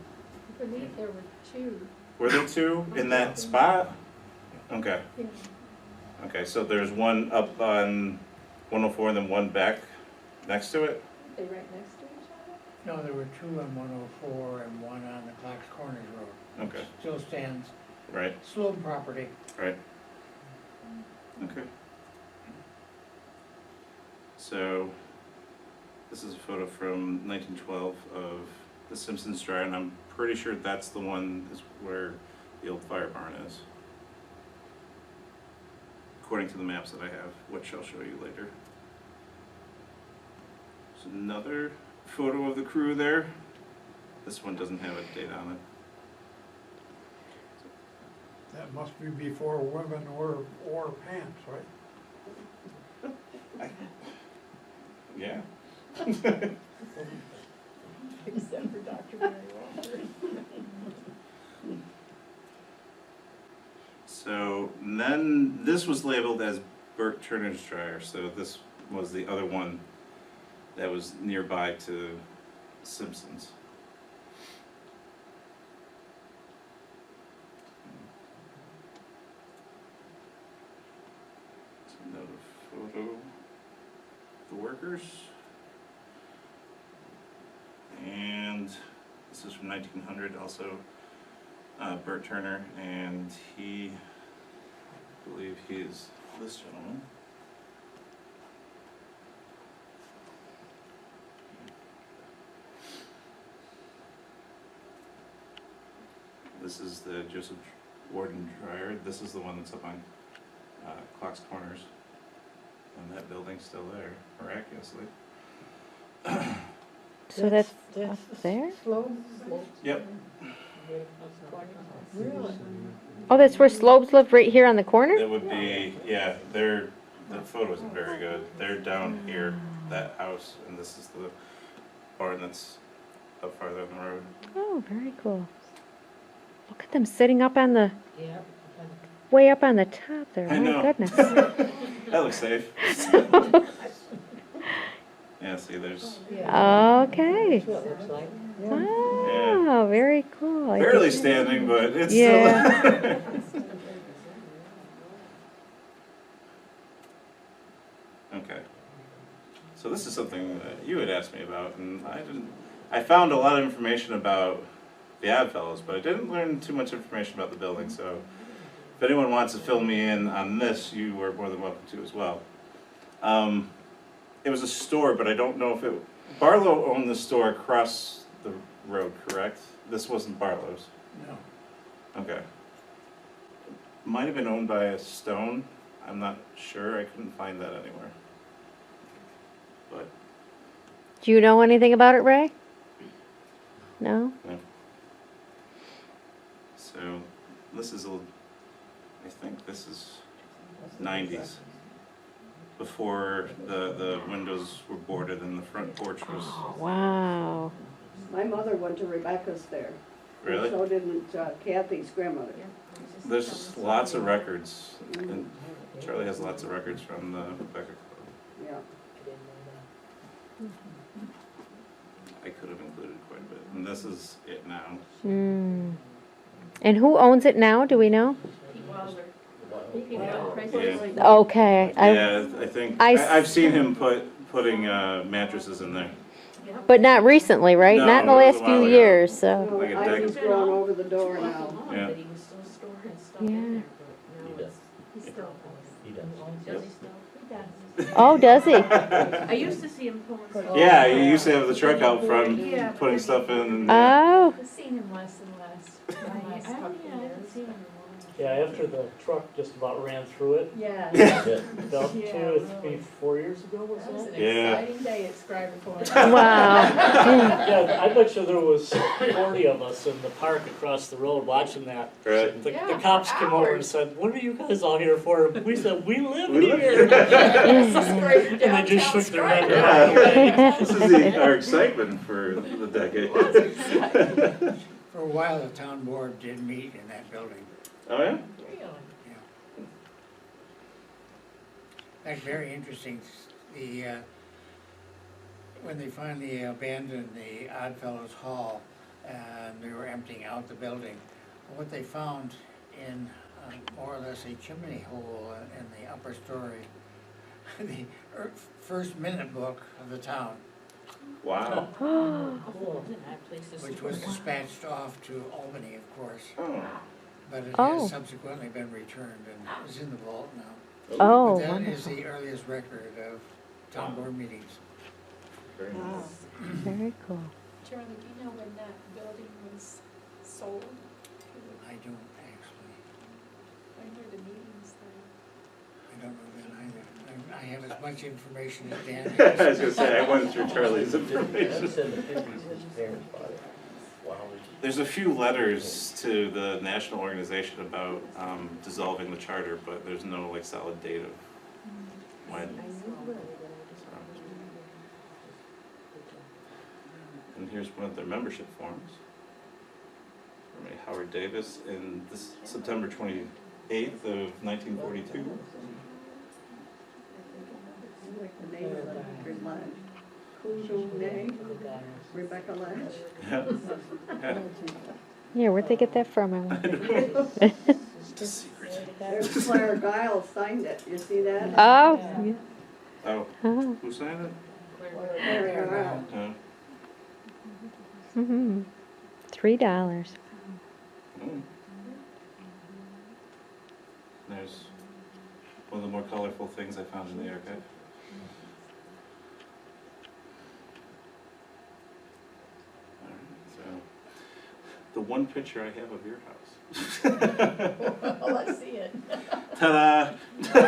Speaker 5: I believe there were two.
Speaker 1: Were there two in that spot? Okay.
Speaker 5: Yeah.
Speaker 1: Okay, so there's one up on 104 and then one back next to it?
Speaker 5: Are they right next to each other?
Speaker 3: No, there were two on 104 and one on the Black's Corners Road.
Speaker 1: Okay,
Speaker 3: Still stands,
Speaker 1: right,
Speaker 3: slope property.
Speaker 1: right. Okay. So, this is a photo from 1912 of the Simpsons dryer, and I'm pretty sure that's the one is where the old fire barn is. According to the maps that I have, which I'll show you later. There's another photo of the crew there. This one doesn't have a date on it.
Speaker 6: That must be before women wore pants, right?
Speaker 1: Yeah.
Speaker 5: Except for Dr. Mary Walker.
Speaker 1: So then this was labeled as Bert Turner's dryer, so this was the other one that was nearby to Simpson's. Another photo of the workers. And this is from 1900 also. Bert Turner, and I believe he is this gentleman. This is the Joseph Warden dryer. This is the one that's up on Clocks Corners. And that building's still there, miraculously.
Speaker 2: So that's
Speaker 4: That's
Speaker 2: up
Speaker 4: the
Speaker 2: there?
Speaker 4: slope?
Speaker 1: Yep.
Speaker 4: Really?
Speaker 2: Oh, that's where Slopes lived, right here on the corner?
Speaker 1: It would be, yeah, the photo isn't very good. They're down here, that house, and this is the barn that's up farther on the road.
Speaker 2: Oh, very cool. Look at them sitting up on the,
Speaker 5: Yeah.
Speaker 2: way up on the top there.
Speaker 1: I
Speaker 2: My
Speaker 1: know.
Speaker 2: goodness.
Speaker 1: That looks safe. Yeah, see, there's
Speaker 2: Okay.
Speaker 5: That's what it looks like.
Speaker 2: Oh, very cool. I
Speaker 1: barely
Speaker 2: didn't-
Speaker 1: standing, but it's
Speaker 2: Yeah.
Speaker 1: still. Okay. So this is something that you had asked me about, and I found a lot of information about the Ab Fellows, but I didn't learn too much information about the building, so if anyone wants to fill me in on this, you are more than welcome to as well. It was a store, but I don't know if it, Barlow owned the store across the road, correct? This wasn't Barlow's.
Speaker 3: No.
Speaker 1: Okay. Might have been owned by a Stone. I'm not sure. I couldn't find that anywhere. But
Speaker 2: Do you know anything about it, Ray? No?
Speaker 1: so this is I think this is 90s. Before the windows were boarded and the front porch was
Speaker 2: Wow.
Speaker 8: My mother went to Rebecca's there. And
Speaker 1: really.
Speaker 8: so didn't Kathy's grandmother.
Speaker 1: There's lots of records, and Charlie has lots of records from the Rebecca Club.
Speaker 8: Yeah.
Speaker 1: I could have included quite a bit, and this is it now.
Speaker 2: Hmm. And who owns it now? Do we know?
Speaker 1: Yeah.
Speaker 2: Okay.
Speaker 1: Yeah, I think
Speaker 2: I s-
Speaker 1: I've seen him putting mattresses in there.
Speaker 2: But not recently, right?
Speaker 1: No,
Speaker 2: Not in the
Speaker 1: it was
Speaker 2: last
Speaker 1: a while
Speaker 2: few
Speaker 1: ago.
Speaker 2: years, so.
Speaker 8: No,
Speaker 1: Like a
Speaker 8: ivy's
Speaker 1: deck.
Speaker 8: growing over the door now.
Speaker 1: Yeah.
Speaker 5: But he was still storing stuff
Speaker 2: Yeah.
Speaker 5: in there, but now he still
Speaker 7: He does.
Speaker 5: does he still? He does.
Speaker 2: Oh, does he?
Speaker 5: I used to see him pulling stuff.
Speaker 1: Yeah, you used to have the truck out front
Speaker 5: Yeah.
Speaker 1: putting stuff in. And,
Speaker 2: Oh.
Speaker 5: I've seen him less and less. The last couple
Speaker 7: Yeah, I haven't
Speaker 5: years.
Speaker 7: seen Yeah, after the truck just about ran through it,
Speaker 5: Yeah.
Speaker 7: about
Speaker 5: Yeah.
Speaker 7: 2, 3, 4 years ago, was
Speaker 5: That was
Speaker 7: that?
Speaker 5: an
Speaker 1: Yeah.
Speaker 5: exciting day at Scriba.
Speaker 2: Wow.
Speaker 7: Yeah, I bet you there was 40 of us in the park across the road watching that.
Speaker 1: Right.
Speaker 7: The
Speaker 5: Yeah,
Speaker 7: cops
Speaker 5: for
Speaker 7: came over and
Speaker 5: hours.
Speaker 7: said, "What are you guys all here for?" We said, "We live
Speaker 1: We live
Speaker 7: here."
Speaker 5: This is great
Speaker 7: And they just
Speaker 5: downtown
Speaker 7: shook their head.
Speaker 5: Scriba.
Speaker 1: Yeah. This is our excitement for the decade.
Speaker 3: For a while, the town board did meet in that building.
Speaker 1: Oh yeah?
Speaker 3: In fact, very interesting, when they finally abandoned the Oddfellows Hall and they were emptying out the building, what they found in more or less a chimney hole in the upper story, the first minute book of the town,
Speaker 1: Wow.
Speaker 7: Cool.
Speaker 3: which was dispatched off to Albany, of course,
Speaker 1: Oh.
Speaker 3: but it
Speaker 2: Oh.
Speaker 3: has subsequently been returned and is in the vault now.
Speaker 2: Oh,
Speaker 3: But that
Speaker 2: wonderful.
Speaker 3: is the earliest record of town board meetings.
Speaker 1: Very
Speaker 4: Wow.
Speaker 1: nice.
Speaker 2: Very cool.
Speaker 5: Charlie, do you know when that building was sold?
Speaker 3: I don't actually,
Speaker 5: When were the meetings
Speaker 3: I don't know that either. I have as much information as Dan
Speaker 1: I
Speaker 3: has.
Speaker 1: was gonna say I went through Charlie's information.
Speaker 7: That's in the 50s, his parents bought it. Wow.
Speaker 1: There's a few letters to the national organization about dissolving the charter, but there's no like solid date of when. And here's one of their membership forms. From a Howard Davis in this September 28th of 1942.
Speaker 8: Like the name of the Ladge. Who's name? Rebecca Ladge.
Speaker 1: Yeah. Yeah.
Speaker 2: Yeah, where'd they get that from? I wonder.
Speaker 1: It's a secret.
Speaker 8: There's Claire Giles signed it, you see that?
Speaker 2: Oh. Yeah.
Speaker 1: Oh,
Speaker 2: Oh.
Speaker 1: who signed it?
Speaker 8: Claire Giles.
Speaker 1: Oh.
Speaker 2: Mm-hmm. $3.
Speaker 1: Mm. There's one of the more colorful things I found in the archive. Alright, so the one picture I have of your house.
Speaker 5: Oh, let's see it.
Speaker 1: Ta-da!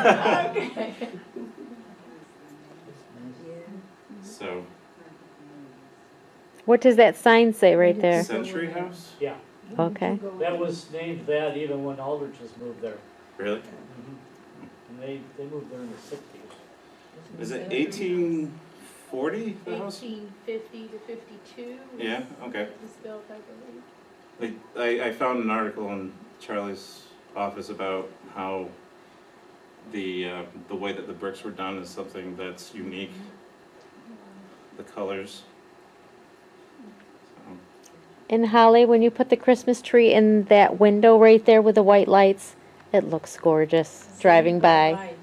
Speaker 5: Okay.
Speaker 1: So,
Speaker 2: What does that sign say right there?
Speaker 1: Century House?
Speaker 7: Yeah,
Speaker 2: Okay.
Speaker 7: that was named that even when Aldrich's moved there.
Speaker 1: Really?
Speaker 7: And they moved there in the sixties.
Speaker 1: Is it 1840, the house?
Speaker 5: 1850 to 52.
Speaker 1: Yeah, okay.
Speaker 5: Was built, I believe.
Speaker 1: I found an article in Charlie's office about how the way that the bricks were done is something that's unique. The colors. So,
Speaker 2: And Holly, when you put the Christmas tree in that window right there with the white lights, it looks gorgeous driving by.
Speaker 5: Lights.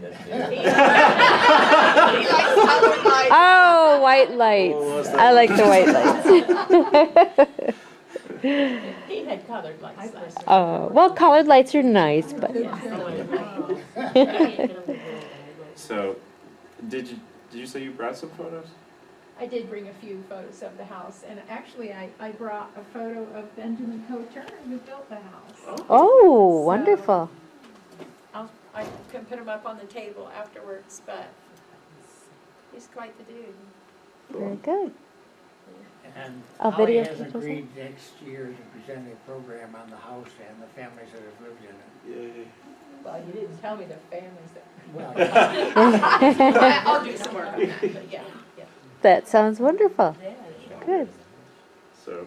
Speaker 9: Yes,
Speaker 5: He
Speaker 9: yeah.
Speaker 5: likes colored lights.
Speaker 2: Oh, white lights. I like the white lights.
Speaker 5: He had colored lights last year.
Speaker 2: Oh, well, colored lights are nice, but
Speaker 1: so did you say you brought some photos?
Speaker 10: I did bring a few photos of the house, and actually I brought a photo of Benjamin Cocher, who built the house.
Speaker 2: oh, wonderful.
Speaker 5: I can put him up on the table afterwards, but he's quite the dude.
Speaker 2: Very good.
Speaker 3: And
Speaker 2: A
Speaker 3: Holly
Speaker 2: video
Speaker 3: has
Speaker 2: pictures of-
Speaker 3: agreed next year to present a program on the house and the families that have lived in it.
Speaker 1: Yay.
Speaker 5: Well, you didn't tell me the families that.
Speaker 3: Well,
Speaker 5: I'll do some work on that, but yeah.
Speaker 2: That sounds wonderful. Good.
Speaker 1: So,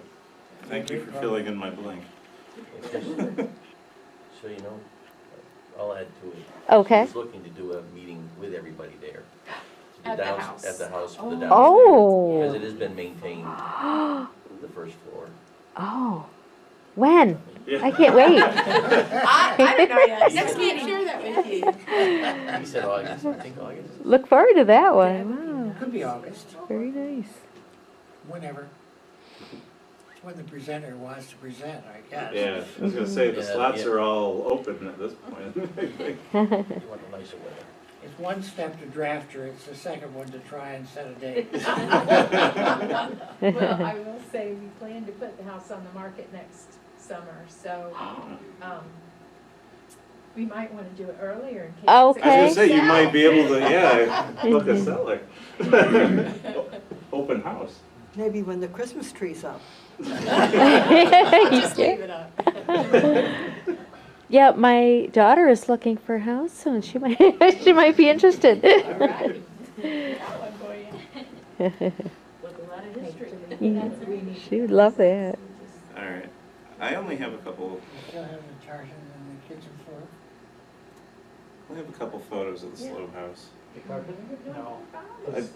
Speaker 1: thank you for filling in my blank.
Speaker 9: So you know, I'll add to it.
Speaker 2: Okay.
Speaker 9: He's looking to do a meeting with everybody there.
Speaker 5: At the house.
Speaker 9: At the house for the downstairs.
Speaker 2: Oh.
Speaker 9: Because it has been maintained, the first floor.
Speaker 2: Oh. When?
Speaker 1: Yeah.
Speaker 2: I can't wait.
Speaker 5: I don't know yet. Next meeting, share that with you.
Speaker 9: He said August, I think August.
Speaker 2: Look forward to that one. Wow.
Speaker 3: could be August,
Speaker 2: Very nice.
Speaker 3: whenever. When the presenter wants to present, I guess.
Speaker 1: Yeah, I was gonna say, the
Speaker 9: Yeah,
Speaker 1: slots
Speaker 9: yeah.
Speaker 1: are all open at this point. I think.
Speaker 9: You want a nicer weather.
Speaker 3: It's one step to draft her, it's the second one to try and set a date.
Speaker 10: Well, I will say, we plan to put the house on the market next summer, so, we might wanna do it earlier in case.
Speaker 1: I was
Speaker 2: Okay.
Speaker 1: gonna say, you might be able to, yeah, book a seller. Open house.
Speaker 4: Maybe when the Christmas tree's up.
Speaker 5: Just leave it up.
Speaker 2: Yeah, my daughter is looking for a house soon. She might she might be interested.
Speaker 5: All right. That one for you. With a lot of history. That's what we need.
Speaker 2: She would love that.
Speaker 1: All right. I only have a couple.
Speaker 3: Still have the tartan and the kitchen floor?
Speaker 1: I have a couple photos of the Slope house.
Speaker 7: The carpet? No.
Speaker 4: That is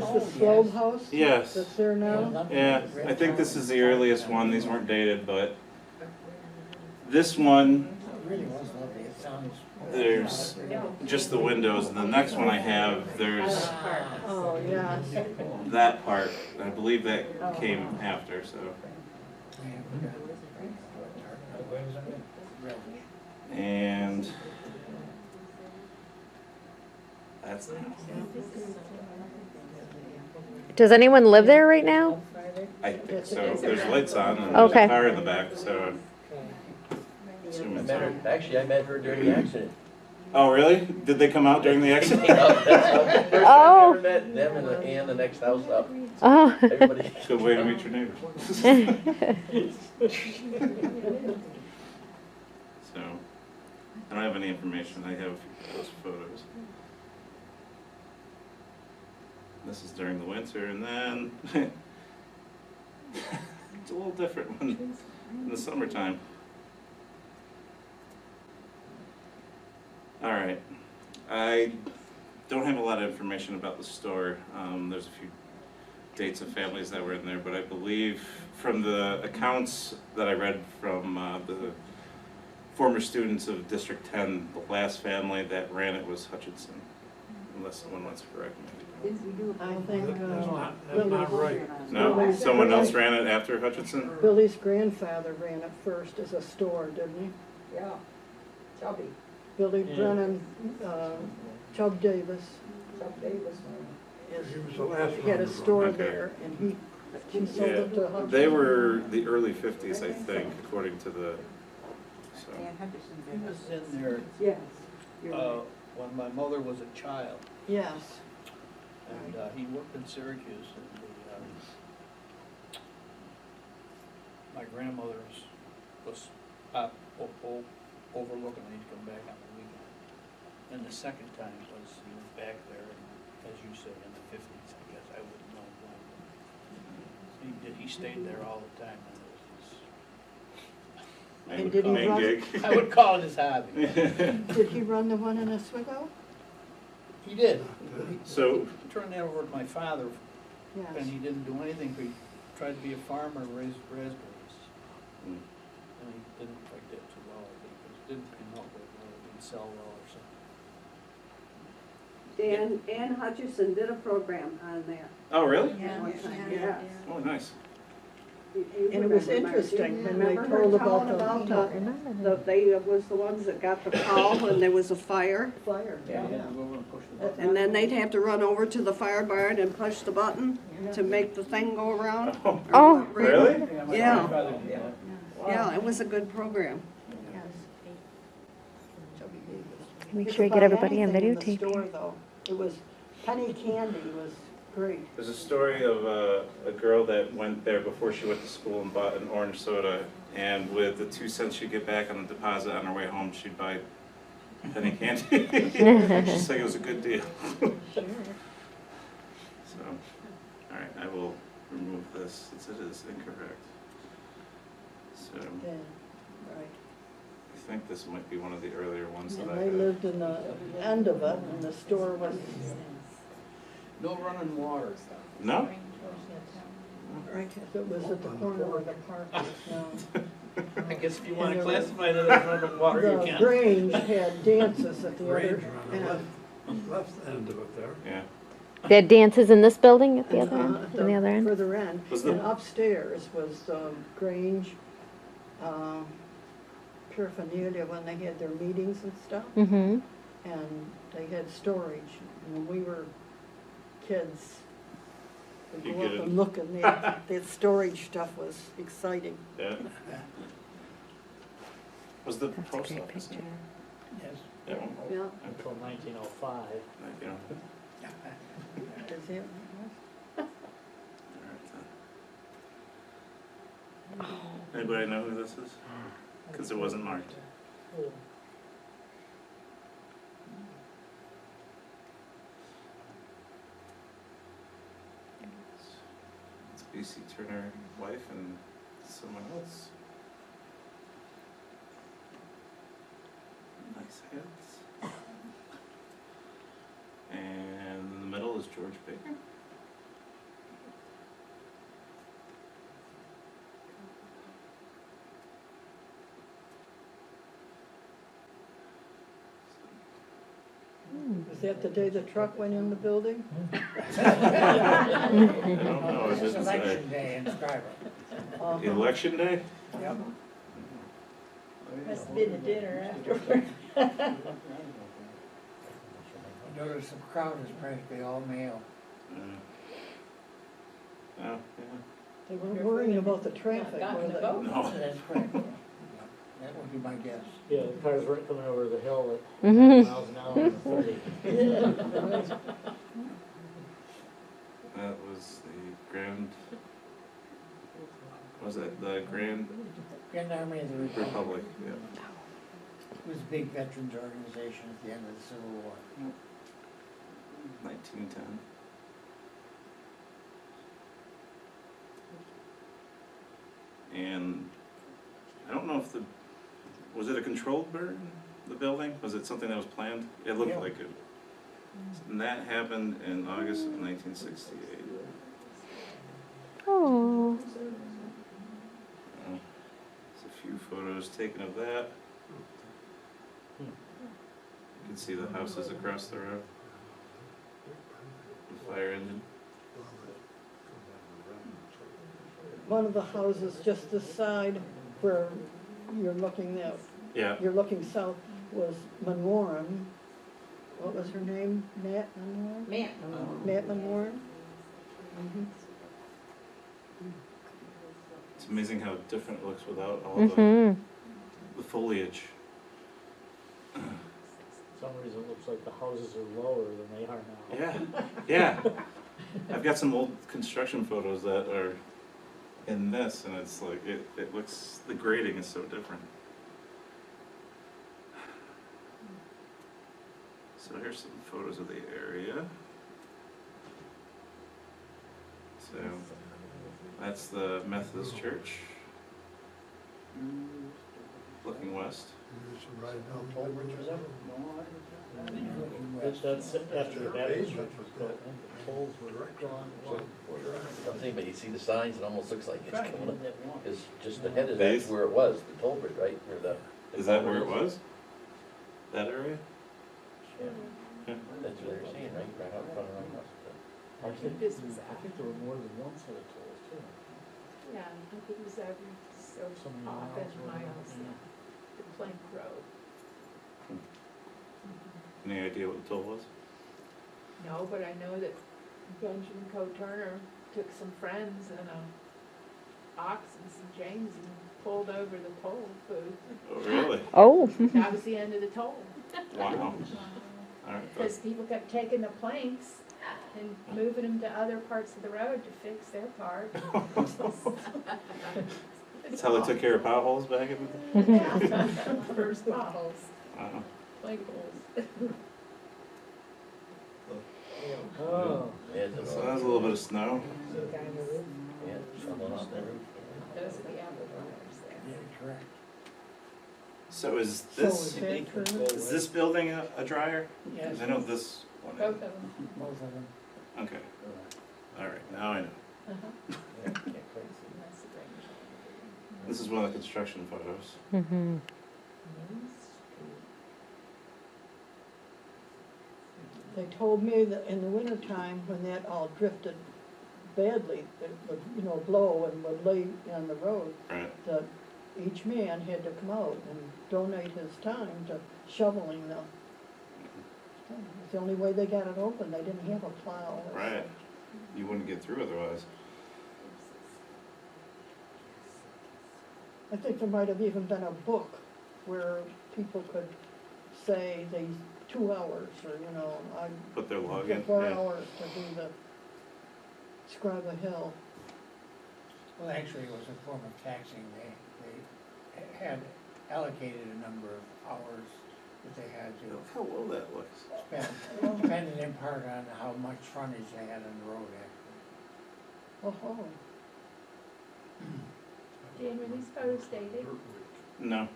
Speaker 4: the Slobe house?
Speaker 1: Yes.
Speaker 4: That's there now?
Speaker 1: Yeah, I think this is the earliest one. These weren't dated, but this one,
Speaker 3: It really was lovely, it sounds.
Speaker 1: there's just the windows, and the next one I have, there's
Speaker 4: Oh, yes.
Speaker 1: that part. I believe that came after, so. And that's the house.
Speaker 2: Does anyone live there right now?
Speaker 1: I think so. There's lights on, and there's
Speaker 2: Okay.
Speaker 1: a car in the back, so.
Speaker 9: I met her, actually, I met her during the accident.
Speaker 1: Oh, really? Did they come out during the accident?
Speaker 9: That's how, first time
Speaker 2: Oh.
Speaker 9: I ever met them and the next house up.
Speaker 2: Oh.
Speaker 9: Everybody.
Speaker 1: Good way to meet your neighbors. So, I don't have any information. I have those photos. This is during the winter, and then it's a little different when in the summertime. All right, I don't have a lot of information about the store. There's a few dates of families that were in there, but I believe from the accounts that I read from the former students of District 10, the last family that ran it was Hutchinson, unless someone wants to correct me.
Speaker 4: I think
Speaker 6: That's not right.
Speaker 1: No, someone else ran it after Hutchinson?
Speaker 4: Billy's grandfather ran it first as a store, didn't he?
Speaker 8: Yeah, Chubby,
Speaker 4: Billy Brennan, Chubb Davis.
Speaker 8: Chubb Davis.
Speaker 6: He was the last
Speaker 4: He had a
Speaker 6: one.
Speaker 4: store
Speaker 1: Okay.
Speaker 4: there, and he sold it to Hutchinson.
Speaker 1: They were the early 50s, I think, according to the, so.
Speaker 3: It was in there,
Speaker 8: Yes. you're right.
Speaker 11: when my mother was a child,
Speaker 4: Yes.
Speaker 11: and he worked in Syracuse, and my grandmother was overlooking, and he'd come back on the weekend. And the second time was, he was back there, as you say, in the fifties, I guess, I wouldn't know when. He stayed there all the time, and it
Speaker 4: And did he
Speaker 1: Main
Speaker 4: run-
Speaker 1: gig.
Speaker 11: was, I would call it his hobby.
Speaker 4: Did he run the one in Oswego?
Speaker 11: He did.
Speaker 1: So-
Speaker 11: He turned that over to my father, and
Speaker 4: Yes.
Speaker 11: he didn't do anything, but he tried to be a farmer, raise raspberries.
Speaker 1: Mm.
Speaker 11: And he didn't quite do too well, I think, but he didn't come out with, didn't sell well or something.
Speaker 8: Dan Hutchison did a program on that
Speaker 1: Oh, really?
Speaker 8: one time, yes.
Speaker 1: Oh, nice.
Speaker 4: And it was interesting when they told about the
Speaker 8: They was the ones that got the call when there was a fire,
Speaker 4: fire.
Speaker 11: Yeah, he had to go over and push the button.
Speaker 8: and then they'd have to run over to the fire barn and push the button to make the thing go around.
Speaker 2: Oh,
Speaker 1: Really?
Speaker 11: My
Speaker 8: Yeah.
Speaker 11: grandfather did that.
Speaker 8: Yeah, it was a good program.
Speaker 2: make sure you get everybody on
Speaker 4: In the
Speaker 2: videotape.
Speaker 4: store, though, it was, penny candy was great.
Speaker 1: There's a story of a girl that went there before she went to school and bought an orange soda, and with the 2 cents she'd get back on the deposit on her way home, she'd buy penny candy. She's like, it was a good deal. So, all right, I will remove this since it is incorrect. So,
Speaker 4: Yeah, right.
Speaker 1: I think this might be one of the earlier ones that
Speaker 4: And
Speaker 1: I
Speaker 4: they
Speaker 1: have.
Speaker 4: lived in the end of it, and the store was,
Speaker 11: No running water.
Speaker 1: No?
Speaker 4: right, it was at the corner where the park is now.
Speaker 11: I guess if you wanna
Speaker 4: And there
Speaker 11: classify that as running water, you
Speaker 4: The
Speaker 11: can.
Speaker 4: Grange had dances at the
Speaker 6: Grange
Speaker 4: other
Speaker 6: on the
Speaker 4: end.
Speaker 6: left end of it there.
Speaker 1: Yeah.
Speaker 2: They had dances in this building at the
Speaker 4: And,
Speaker 2: other end,
Speaker 4: at
Speaker 2: on the other end?
Speaker 4: Further end,
Speaker 1: Was the-
Speaker 4: and upstairs was Grange, paraphernalia when they had their meetings and stuff,
Speaker 2: Mm-hmm.
Speaker 4: and they had storage. And when we were kids,
Speaker 1: You
Speaker 4: we'd go
Speaker 1: get
Speaker 4: up
Speaker 1: it.
Speaker 4: and look, and that storage stuff was exciting.
Speaker 1: Yeah. Was the
Speaker 2: That's a
Speaker 1: post
Speaker 2: great
Speaker 1: office
Speaker 2: picture.
Speaker 11: Yes.
Speaker 1: that one?
Speaker 8: Yeah.
Speaker 7: Until 1905.
Speaker 1: You know,
Speaker 4: Is it?
Speaker 1: all right then. Anybody know who this is? Because it wasn't marked. It's B.C. Turner, wife, and someone else. Nice heads. And in the middle is George Baker.
Speaker 4: Was that the day the truck went in the building?
Speaker 1: I don't know, it
Speaker 3: This is
Speaker 1: doesn't say.
Speaker 3: election day in Scriba.
Speaker 4: Uh-huh.
Speaker 1: Election day?
Speaker 3: Yep.
Speaker 5: Must have been the dinner afterward.
Speaker 3: You notice the crowd is practically all male.
Speaker 1: Oh, yeah.
Speaker 4: They weren't worrying about the traffic,
Speaker 5: Not
Speaker 4: were
Speaker 5: gotten the
Speaker 4: they?
Speaker 5: vote.
Speaker 1: No.
Speaker 3: That's correct. That would be my guess.
Speaker 7: Yeah, the cars weren't coming over the hill at
Speaker 2: Mhm.
Speaker 7: miles an hour and 30.
Speaker 1: That was the Grand, was that the Grand
Speaker 3: Grand Army of the Republic.
Speaker 1: Republic? Yeah.
Speaker 3: It was a big veterans organization at the end of the Civil War.
Speaker 1: 1910. And I don't know if was it a controlled burn, the building? Was it something that was planned? It looked
Speaker 3: Yeah.
Speaker 1: like it. And that happened in August of 1968.
Speaker 2: Oh,
Speaker 1: There's a few photos taken of that. You can see the houses across the road. The fire engine.
Speaker 4: One of the houses just this side where you're looking
Speaker 1: Yeah.
Speaker 4: you're looking south was Manwaran. What was her name? Nat Manwaran?
Speaker 5: Man.
Speaker 4: Nat Manwaran?
Speaker 1: It's amazing how different it looks without all
Speaker 2: mm-hmm.
Speaker 1: the foliage.
Speaker 7: So some reason it looks like the houses are lower than they are now.
Speaker 1: Yeah, yeah. I've got some old construction photos that are in this, and it's like, it looks, the grading is so different. So here's some photos of the area. So, that's the Methodist church, looking west.
Speaker 6: Just right down
Speaker 11: Toll bridge was ever?
Speaker 7: That's after the Baptist church was built, and the tolls were gone.
Speaker 9: I'm saying, but you see the signs, it almost looks like it's
Speaker 11: Right.
Speaker 9: coming up, because just ahead of
Speaker 1: These?
Speaker 9: that's where it was, the toll bridge, right, where the.
Speaker 1: Is that where it was? That area?
Speaker 9: Yeah, that's what they're saying, right, right out in front of our house.
Speaker 7: I think,
Speaker 5: This was
Speaker 7: I think there were more than one set of tolls too.
Speaker 5: Yeah, I think it was every so
Speaker 7: So many
Speaker 5: often
Speaker 7: miles or
Speaker 5: miles,
Speaker 7: whatever,
Speaker 5: yeah. The Plank Road.
Speaker 1: Any idea what the toll was?
Speaker 5: No, but I know that Benjamin Coe-Turner took some friends and a ox and some James and pulled over the toll booth.
Speaker 1: Oh, really?
Speaker 2: Oh,
Speaker 5: That was the end of the toll.
Speaker 1: Wow. All right, but-
Speaker 5: Because people kept taking the planks and moving them to other parts of the road to fix their part.
Speaker 1: That's how they took care of potholes back in the day?
Speaker 5: Yeah. First potholes,
Speaker 1: Wow.
Speaker 5: plank holes.
Speaker 7: Oh.
Speaker 9: Yeah, it's
Speaker 1: So that was a little bit of snow.
Speaker 9: Yeah, shoveling off the roof.
Speaker 5: Those are the apple burners there.
Speaker 3: Yeah, correct.
Speaker 1: So is
Speaker 4: So
Speaker 1: this,
Speaker 4: is that true?
Speaker 1: is this building a dryer?
Speaker 3: Yes,
Speaker 1: 'Cause I know this one
Speaker 5: Both
Speaker 1: is.
Speaker 5: of them.
Speaker 3: both of them.
Speaker 1: Okay, all right, now I know.
Speaker 5: Uh-huh.
Speaker 9: Yeah, yeah, crazy.
Speaker 5: That's the drainage.
Speaker 1: This is one of the construction photos.
Speaker 2: mm-hmm.
Speaker 4: They told me that in the wintertime, when that all drifted badly, it would, you know, blow and would lay on the road,
Speaker 1: Right.
Speaker 4: that each man had to come out and donate his time to shoveling the, it's the only way they got it open, they didn't have a plow. or
Speaker 1: Right.
Speaker 4: such.
Speaker 1: You wouldn't get through otherwise.
Speaker 4: I think there might have even been a book where people could say these 2 hours, or, you know, I
Speaker 1: Put their log
Speaker 4: took
Speaker 1: in.
Speaker 4: 4
Speaker 1: Yeah.
Speaker 4: hours to do the Scriba Hill.
Speaker 3: Well, actually, it was a form of taxing. They had allocated a number of hours that they had to
Speaker 1: Look how low that looks.
Speaker 3: spend, depending in part on how much frontage they had on the road, actually.
Speaker 4: Oh,
Speaker 5: Dan, were these photos dated?
Speaker 1: No.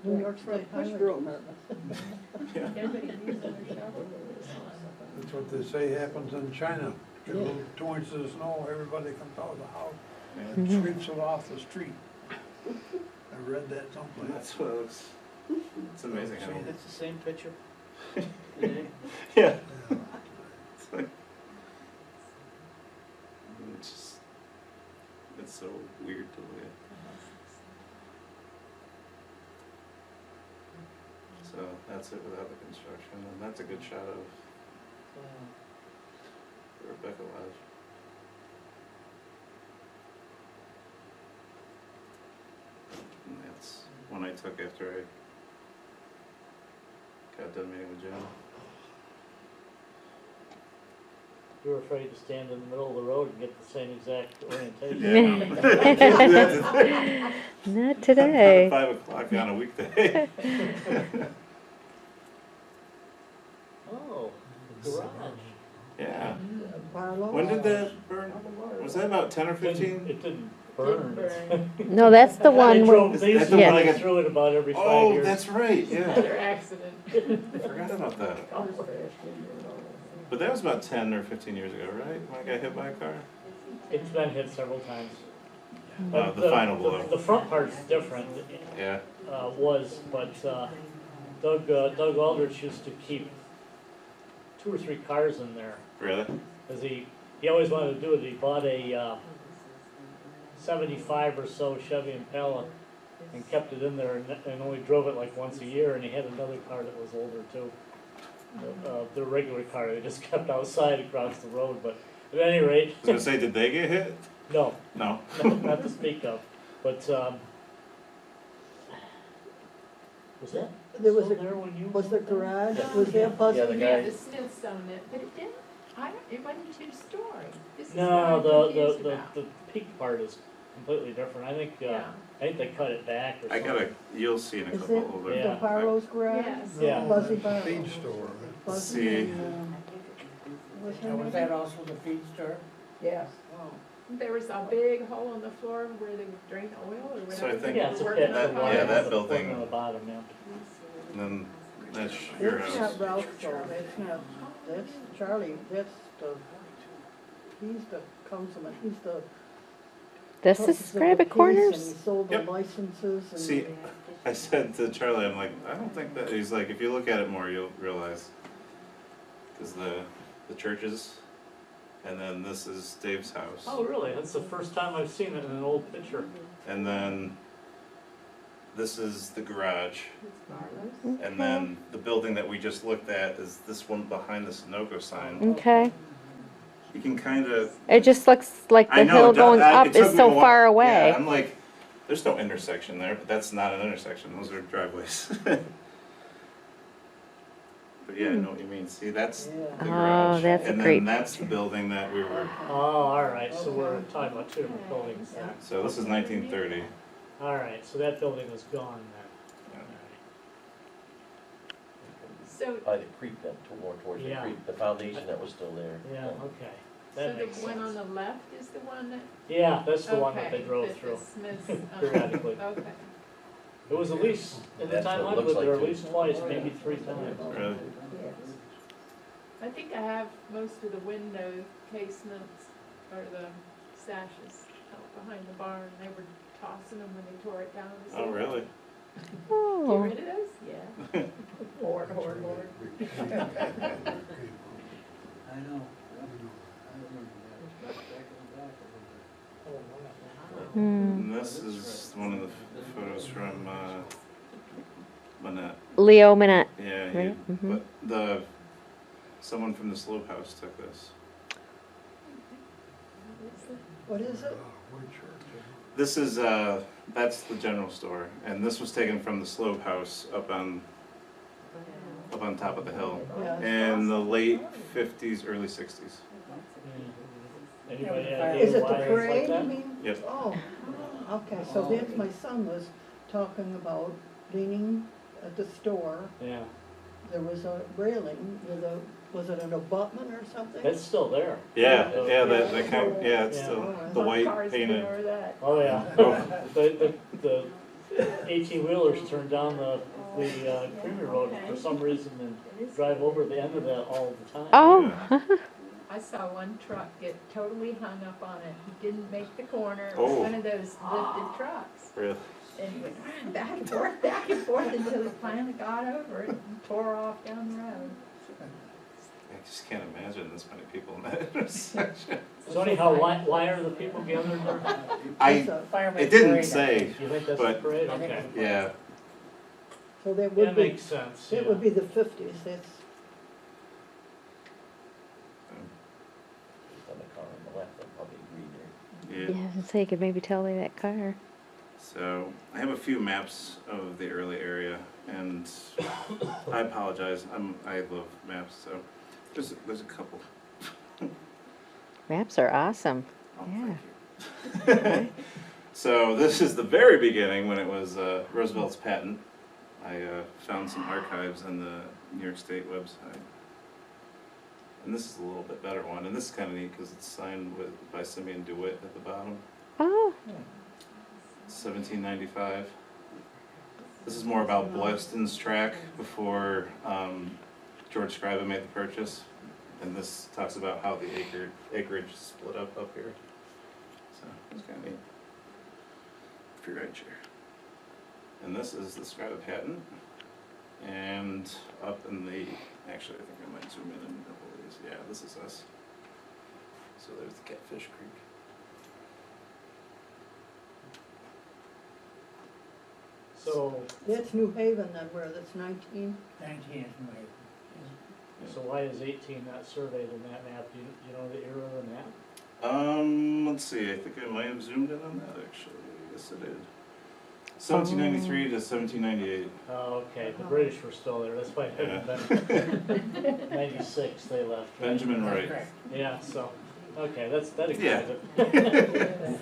Speaker 4: New York State Highway Department.
Speaker 1: Yeah.
Speaker 5: Everybody using their shovel for this one.
Speaker 6: That's what they say happens in China. Get a little 2 inches of snow, everybody comes out of the house and
Speaker 2: Mhm.
Speaker 6: sweeps it off the street. I read that someplace.
Speaker 1: That's what it looks. It's amazing how.
Speaker 11: See, that's the same picture today.
Speaker 1: Yeah.
Speaker 6: Yeah.
Speaker 1: It's like. It's just. It's so weird to look at. So that's it without the construction, and that's a good shot of Rebecca Lodge. And that's one I took after I got done meeting with Jim.
Speaker 7: You were afraid to stand in the middle of the road and get the same exact orientation.
Speaker 1: Yeah.
Speaker 2: Not today.
Speaker 1: 5 o'clock on a weekday.
Speaker 7: Oh, the garage.
Speaker 1: Yeah.
Speaker 4: Barlow.
Speaker 1: When did that burn? Was that about 10 or
Speaker 7: It didn't-
Speaker 1: 15?
Speaker 7: It didn't burn.
Speaker 5: Burn.
Speaker 2: No, that's the
Speaker 7: They
Speaker 2: one
Speaker 7: drove,
Speaker 2: where,
Speaker 7: they used to
Speaker 1: That's the
Speaker 7: drive
Speaker 1: one I
Speaker 7: through it about every 5
Speaker 1: Oh,
Speaker 7: years.
Speaker 1: that's right, yeah.
Speaker 5: Another accident.
Speaker 1: I forgot about that. But that was about 10 or 15 years ago, right? When I got hit by a car?
Speaker 7: It's been hit several times.
Speaker 1: The final blow.
Speaker 7: The front part's different,
Speaker 1: Yeah.
Speaker 7: but Doug Aldrich used to keep 2 or 3 cars in there.
Speaker 1: Really?
Speaker 7: Cause he always wanted to do it. He bought a 75 or so Chevy Impala and kept it in there and only drove it like once a year, and he had another car that was older too. The regular car, they just kept outside across the road, but At any rate,
Speaker 1: I was gonna say, did they get hit?
Speaker 7: no,
Speaker 1: No.
Speaker 7: not to speak of, but, was that
Speaker 4: There was
Speaker 7: still
Speaker 4: a,
Speaker 7: there when you?
Speaker 4: was the
Speaker 7: went there?
Speaker 4: garage,
Speaker 9: Yeah.
Speaker 4: was there
Speaker 9: Yeah,
Speaker 4: puzzle?
Speaker 9: the
Speaker 5: Yeah,
Speaker 9: guy-
Speaker 5: the Smiths owned it, but it didn't, it wasn't two-story. This is
Speaker 7: No,
Speaker 5: what I'm confused
Speaker 7: the
Speaker 5: about.
Speaker 7: peak part is completely different.
Speaker 5: Yeah,
Speaker 7: I think they cut it back or
Speaker 1: I
Speaker 7: something.
Speaker 1: gotta, you'll see in a
Speaker 4: Is
Speaker 1: couple
Speaker 4: it
Speaker 1: of
Speaker 4: the
Speaker 7: Yeah.
Speaker 4: Barrow's garage?
Speaker 5: yes.
Speaker 7: Yeah.
Speaker 4: Fuzzy
Speaker 6: Feed
Speaker 4: Barrow.
Speaker 6: store.
Speaker 4: Fuzzy
Speaker 1: See.
Speaker 4: and, what's her
Speaker 3: Now, was
Speaker 4: name?
Speaker 3: that also the feed store?
Speaker 4: Yes.
Speaker 5: There was a big hole in the floor where they would drain oil or
Speaker 1: So I
Speaker 5: whatever.
Speaker 1: think-
Speaker 5: they
Speaker 7: Yeah,
Speaker 5: were
Speaker 7: it's a
Speaker 5: working
Speaker 7: pit.
Speaker 5: on
Speaker 1: that-
Speaker 5: fire.
Speaker 1: yeah, that
Speaker 7: It's
Speaker 1: building.
Speaker 7: on the bottom, yeah.
Speaker 1: And then that's your
Speaker 4: That's
Speaker 1: house.
Speaker 4: not Ralph's though, that's not, that's Charlie, that's he's the councilman, he's the.
Speaker 2: This is
Speaker 4: purchase of the
Speaker 2: Scriba
Speaker 4: piece,
Speaker 2: Corners?
Speaker 4: And he sold the
Speaker 1: Yep.
Speaker 4: licenses and.
Speaker 1: See, I said to Charlie, I'm like, I don't think that, he's like, if you look at it more, you'll realize. Cause the churches, and then this is Dave's house.
Speaker 7: Oh, really? That's the first time I've seen it in an old picture.
Speaker 1: And then this is the garage.
Speaker 5: It's Barlow's.
Speaker 1: And then the building that we just looked at is this one behind the Sunoco sign.
Speaker 2: Okay.
Speaker 1: You can kinda,
Speaker 2: It just looks like
Speaker 1: I
Speaker 2: the
Speaker 1: know,
Speaker 2: hill
Speaker 1: it
Speaker 2: going
Speaker 1: does-
Speaker 2: up
Speaker 1: it took
Speaker 2: is
Speaker 1: me
Speaker 2: so
Speaker 1: a while-
Speaker 2: far away.
Speaker 1: Yeah, I'm like, there's no intersection there, but that's not an intersection, those are driveways. But yeah, I know what you mean, see, that's the
Speaker 4: Yeah.
Speaker 2: Oh,
Speaker 1: garage.
Speaker 2: that's a
Speaker 1: And
Speaker 2: great
Speaker 1: then that's the building that we were,
Speaker 7: Oh, all right, so we're talking about two different buildings then.
Speaker 1: so this is 1930.
Speaker 7: All right, so that building is gone then.
Speaker 1: Yeah.
Speaker 5: So,
Speaker 9: By the creek then, more towards the
Speaker 7: Yeah.
Speaker 9: creek, the foundation that was still there.
Speaker 7: Yeah, okay,
Speaker 5: so
Speaker 7: that
Speaker 5: the
Speaker 7: makes
Speaker 5: one on
Speaker 7: sense.
Speaker 5: the left is the one that,
Speaker 7: Yeah, that's the one that
Speaker 5: okay,
Speaker 7: they drove
Speaker 5: that
Speaker 7: through
Speaker 5: the Smiths,
Speaker 7: periodically.
Speaker 5: okay.
Speaker 7: It was at least, in the
Speaker 9: That's
Speaker 7: time
Speaker 9: what
Speaker 7: I
Speaker 9: it looks
Speaker 7: lived there, at
Speaker 9: like,
Speaker 7: least
Speaker 9: too.
Speaker 7: twice, maybe 3 times.
Speaker 1: Really?
Speaker 5: I think I have most of the window casements or the sashes out behind the barn. They were tossing them when they tore it down.
Speaker 1: Oh, really?
Speaker 5: Get
Speaker 2: Oh,
Speaker 5: rid of those? Yeah.
Speaker 3: Lord.
Speaker 11: I know. I remember that. Back in the back a little bit.
Speaker 2: hmm.
Speaker 1: And this is one of the photos from Manette.
Speaker 2: Leo Minette.
Speaker 1: Yeah,
Speaker 2: Right, mhm.
Speaker 1: but someone from the Slope House took this.
Speaker 4: What is it?
Speaker 6: White church.
Speaker 1: This is, that's the general store, and this was taken from the Slope House up on top of the hill
Speaker 4: Yeah.
Speaker 1: in the late 50s, early 60s.
Speaker 7: Anybody
Speaker 3: Yeah,
Speaker 7: have
Speaker 4: Is
Speaker 7: any
Speaker 4: it the
Speaker 7: wires like
Speaker 4: parade, you
Speaker 7: that?
Speaker 4: mean?
Speaker 1: Yep.
Speaker 4: Oh, okay, so that's, my son was talking about leaning at the store,
Speaker 7: Yeah,
Speaker 4: there was a railing with a, was it an abutment or something?
Speaker 7: it's still there.
Speaker 1: Yeah, that kind of, yeah, it's
Speaker 7: Yeah.
Speaker 1: still the
Speaker 5: What
Speaker 1: white
Speaker 5: cars
Speaker 1: painted.
Speaker 5: were that?
Speaker 7: Oh, yeah.
Speaker 1: Oh.
Speaker 7: The 18-wheelers turned down the Creamery Road for some reason and drive over the end of that all the time.
Speaker 2: Oh,
Speaker 5: I saw one truck get totally hung up on it. He didn't make the corner. It
Speaker 1: Oh.
Speaker 5: was one of those lifted trucks.
Speaker 1: Really?
Speaker 5: And he went back and forth until he finally got over it and tore off down the road.
Speaker 1: I just can't imagine this many people in that intersection.
Speaker 7: So anyhow, why are the people gathered there?
Speaker 4: It's
Speaker 1: I,
Speaker 4: a-
Speaker 3: Fireman's
Speaker 1: it didn't
Speaker 3: parade, I
Speaker 1: say,
Speaker 3: think.
Speaker 7: You think that's the
Speaker 1: But-
Speaker 7: parade? Okay.
Speaker 1: yeah.
Speaker 4: So that
Speaker 7: That
Speaker 4: would be,
Speaker 7: makes sense,
Speaker 4: that
Speaker 7: yeah.
Speaker 4: would be the fifties, that's,
Speaker 9: On the car on the left, I'm probably green there.
Speaker 1: Yeah.
Speaker 2: yeah, so you could maybe tell me that car.
Speaker 1: So I have a few maps of the early area, and I apologize. I love maps, so there's a couple.
Speaker 2: Maps are awesome.
Speaker 1: Oh,
Speaker 2: Yeah.
Speaker 1: thank you. So this is the very beginning when it was Roosevelt's patent. I found some archives on the New York State website. And this is a little bit better one, and this is kind of neat because it's signed by Simeon DeWitt at the bottom.
Speaker 2: Oh,
Speaker 1: 1795. This is more about Bleston's track before George Scriba made the purchase. And this talks about how the acreage split up here. So it's kind of neat. If you're right, chair. And this is the Scriba patent. And up in the, actually I think I might zoom in a couple of these. Yeah, this is us. So there's the Catfish Creek.
Speaker 7: So,
Speaker 4: that's New Haven then, where that's 19.
Speaker 3: 19 is New Haven.
Speaker 7: So why is 18 not surveyed in that map? Do you know the era of the map?
Speaker 1: Let's see, I think I might have zoomed in on that actually. Yes, I did. 1793 to 1798.
Speaker 7: Oh, okay, the British were still there, that's why it
Speaker 1: Yeah.
Speaker 7: hadn't been 96 they left. Right?
Speaker 1: Benjamin
Speaker 3: That's
Speaker 1: Wright.
Speaker 3: correct.
Speaker 7: Yeah, so, okay, that
Speaker 1: Yeah.
Speaker 7: explains it.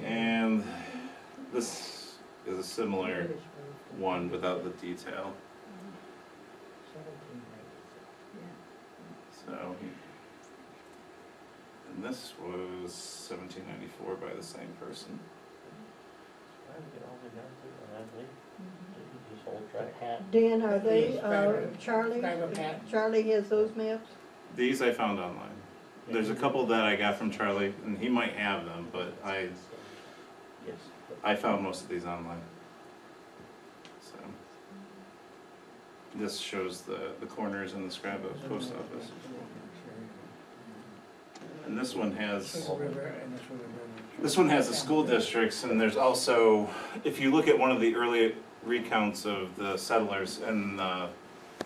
Speaker 1: And this is a similar one without the detail. So, and this was 1794 by the same person.
Speaker 9: Trying to get all the way down to, I believe, just hold track.
Speaker 7: Hat.
Speaker 4: Dan, are they,
Speaker 3: Scriba-
Speaker 4: Charlie?
Speaker 3: Scriba Pat.
Speaker 4: Charlie has those maps?
Speaker 1: These I found online. There's a couple that I got from Charlie, and he might have them, but
Speaker 9: Yes.
Speaker 1: I found most of these online. So this shows the corners in the Scriba post office. And this one has
Speaker 3: Sugar River and the Sugar River.
Speaker 1: this one has the school districts, and there's also, if you look at one of the early recounts of the settlers in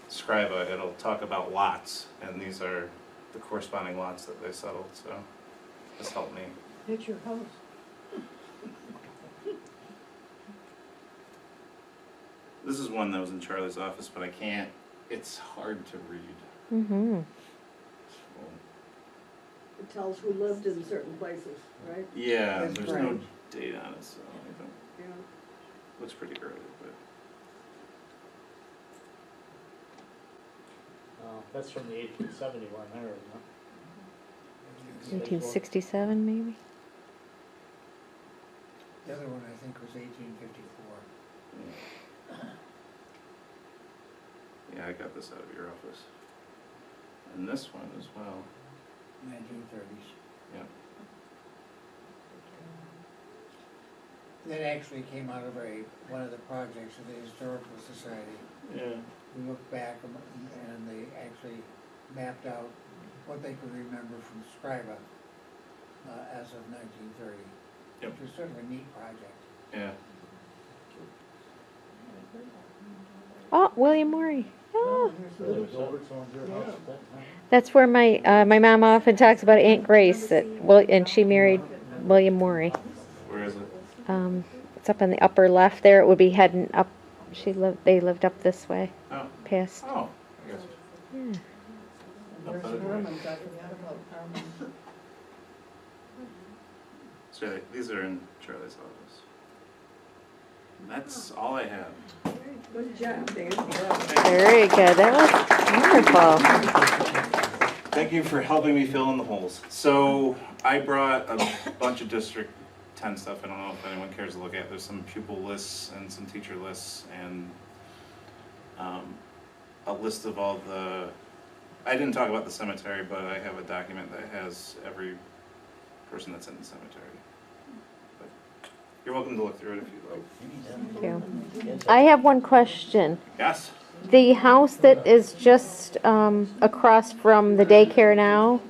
Speaker 1: Scriba, it'll talk about lots, and these are the corresponding lots that they settled. So this helped me.
Speaker 4: It's your house.
Speaker 1: This is one that was in Charlie's office, but I can't, it's hard to read.
Speaker 2: Mm-hmm.
Speaker 1: So,
Speaker 8: It tells who lived in certain places, right?
Speaker 1: yeah,
Speaker 3: That's
Speaker 1: there's no
Speaker 3: correct.
Speaker 1: date on it, so I don't,
Speaker 8: Yeah.
Speaker 1: looks pretty early, but.
Speaker 7: That's from the 1871 there, isn't it?
Speaker 2: 1867 maybe?
Speaker 3: The other one, I think, was 1854.
Speaker 1: Yeah, I got this out of your office. And this one as well.
Speaker 3: 1930s.
Speaker 1: Yeah.
Speaker 3: That actually came out of one of the projects of the Historical Society.
Speaker 1: Yeah.
Speaker 3: We looked back and they actually mapped out what they could remember from Scriba as of 1930.
Speaker 1: Yep.
Speaker 3: Which was sort of a neat project.
Speaker 1: Yeah.
Speaker 2: Oh, William Morey. Oh,
Speaker 7: It was over someone's your house at that time.
Speaker 2: that's where my mom often talks about Aunt Grace, and she married William Morey.
Speaker 1: Where is it?
Speaker 2: It's up in the upper left there. It would be heading up. They lived up this way,
Speaker 1: Oh.
Speaker 2: past.
Speaker 1: Oh, I guess.
Speaker 2: Yeah.
Speaker 4: There's Herman's, I forgot about Herman's.
Speaker 1: So these are in Charlie's office. And that's all I have.
Speaker 8: Good job, Dan.
Speaker 2: Very good. That was wonderful.
Speaker 1: Thank you for helping me fill in the holes. So I brought a bunch of District 10 stuff. I don't know if anyone cares to look at. There's some pupil lists and some teacher lists and a list of all the, I didn't talk about the cemetery, but I have a document that has every person that's in the cemetery. But you're welcome to look through it if you'd like.
Speaker 2: Thank you. I have one question.
Speaker 1: Yes?
Speaker 2: The house that is just across from the daycare now,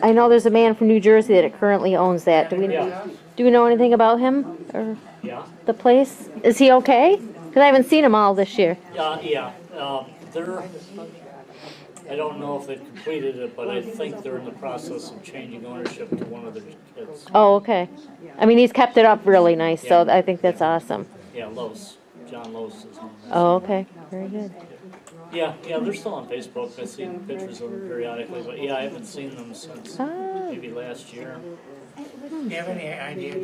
Speaker 2: I know there's a man from New Jersey that currently owns that.
Speaker 7: Yeah.
Speaker 2: Do we know anything about him or
Speaker 7: Yeah.
Speaker 2: the place? Is he okay? Because I haven't seen him all this year.
Speaker 7: Yeah, they're, I don't know if they've completed it, but I think they're in the process of changing ownership to one of their kids.
Speaker 2: Oh, okay. I mean, he's kept it up really nice, so I think that's awesome.
Speaker 7: Yeah, Lowe's, John Lowe's is his name.
Speaker 2: Oh, okay. Very good.
Speaker 7: Yeah, they're still on Facebook. I see pictures of them periodically, but yeah, I haven't seen them since
Speaker 2: Ah.
Speaker 7: maybe last year.
Speaker 3: Do you have any idea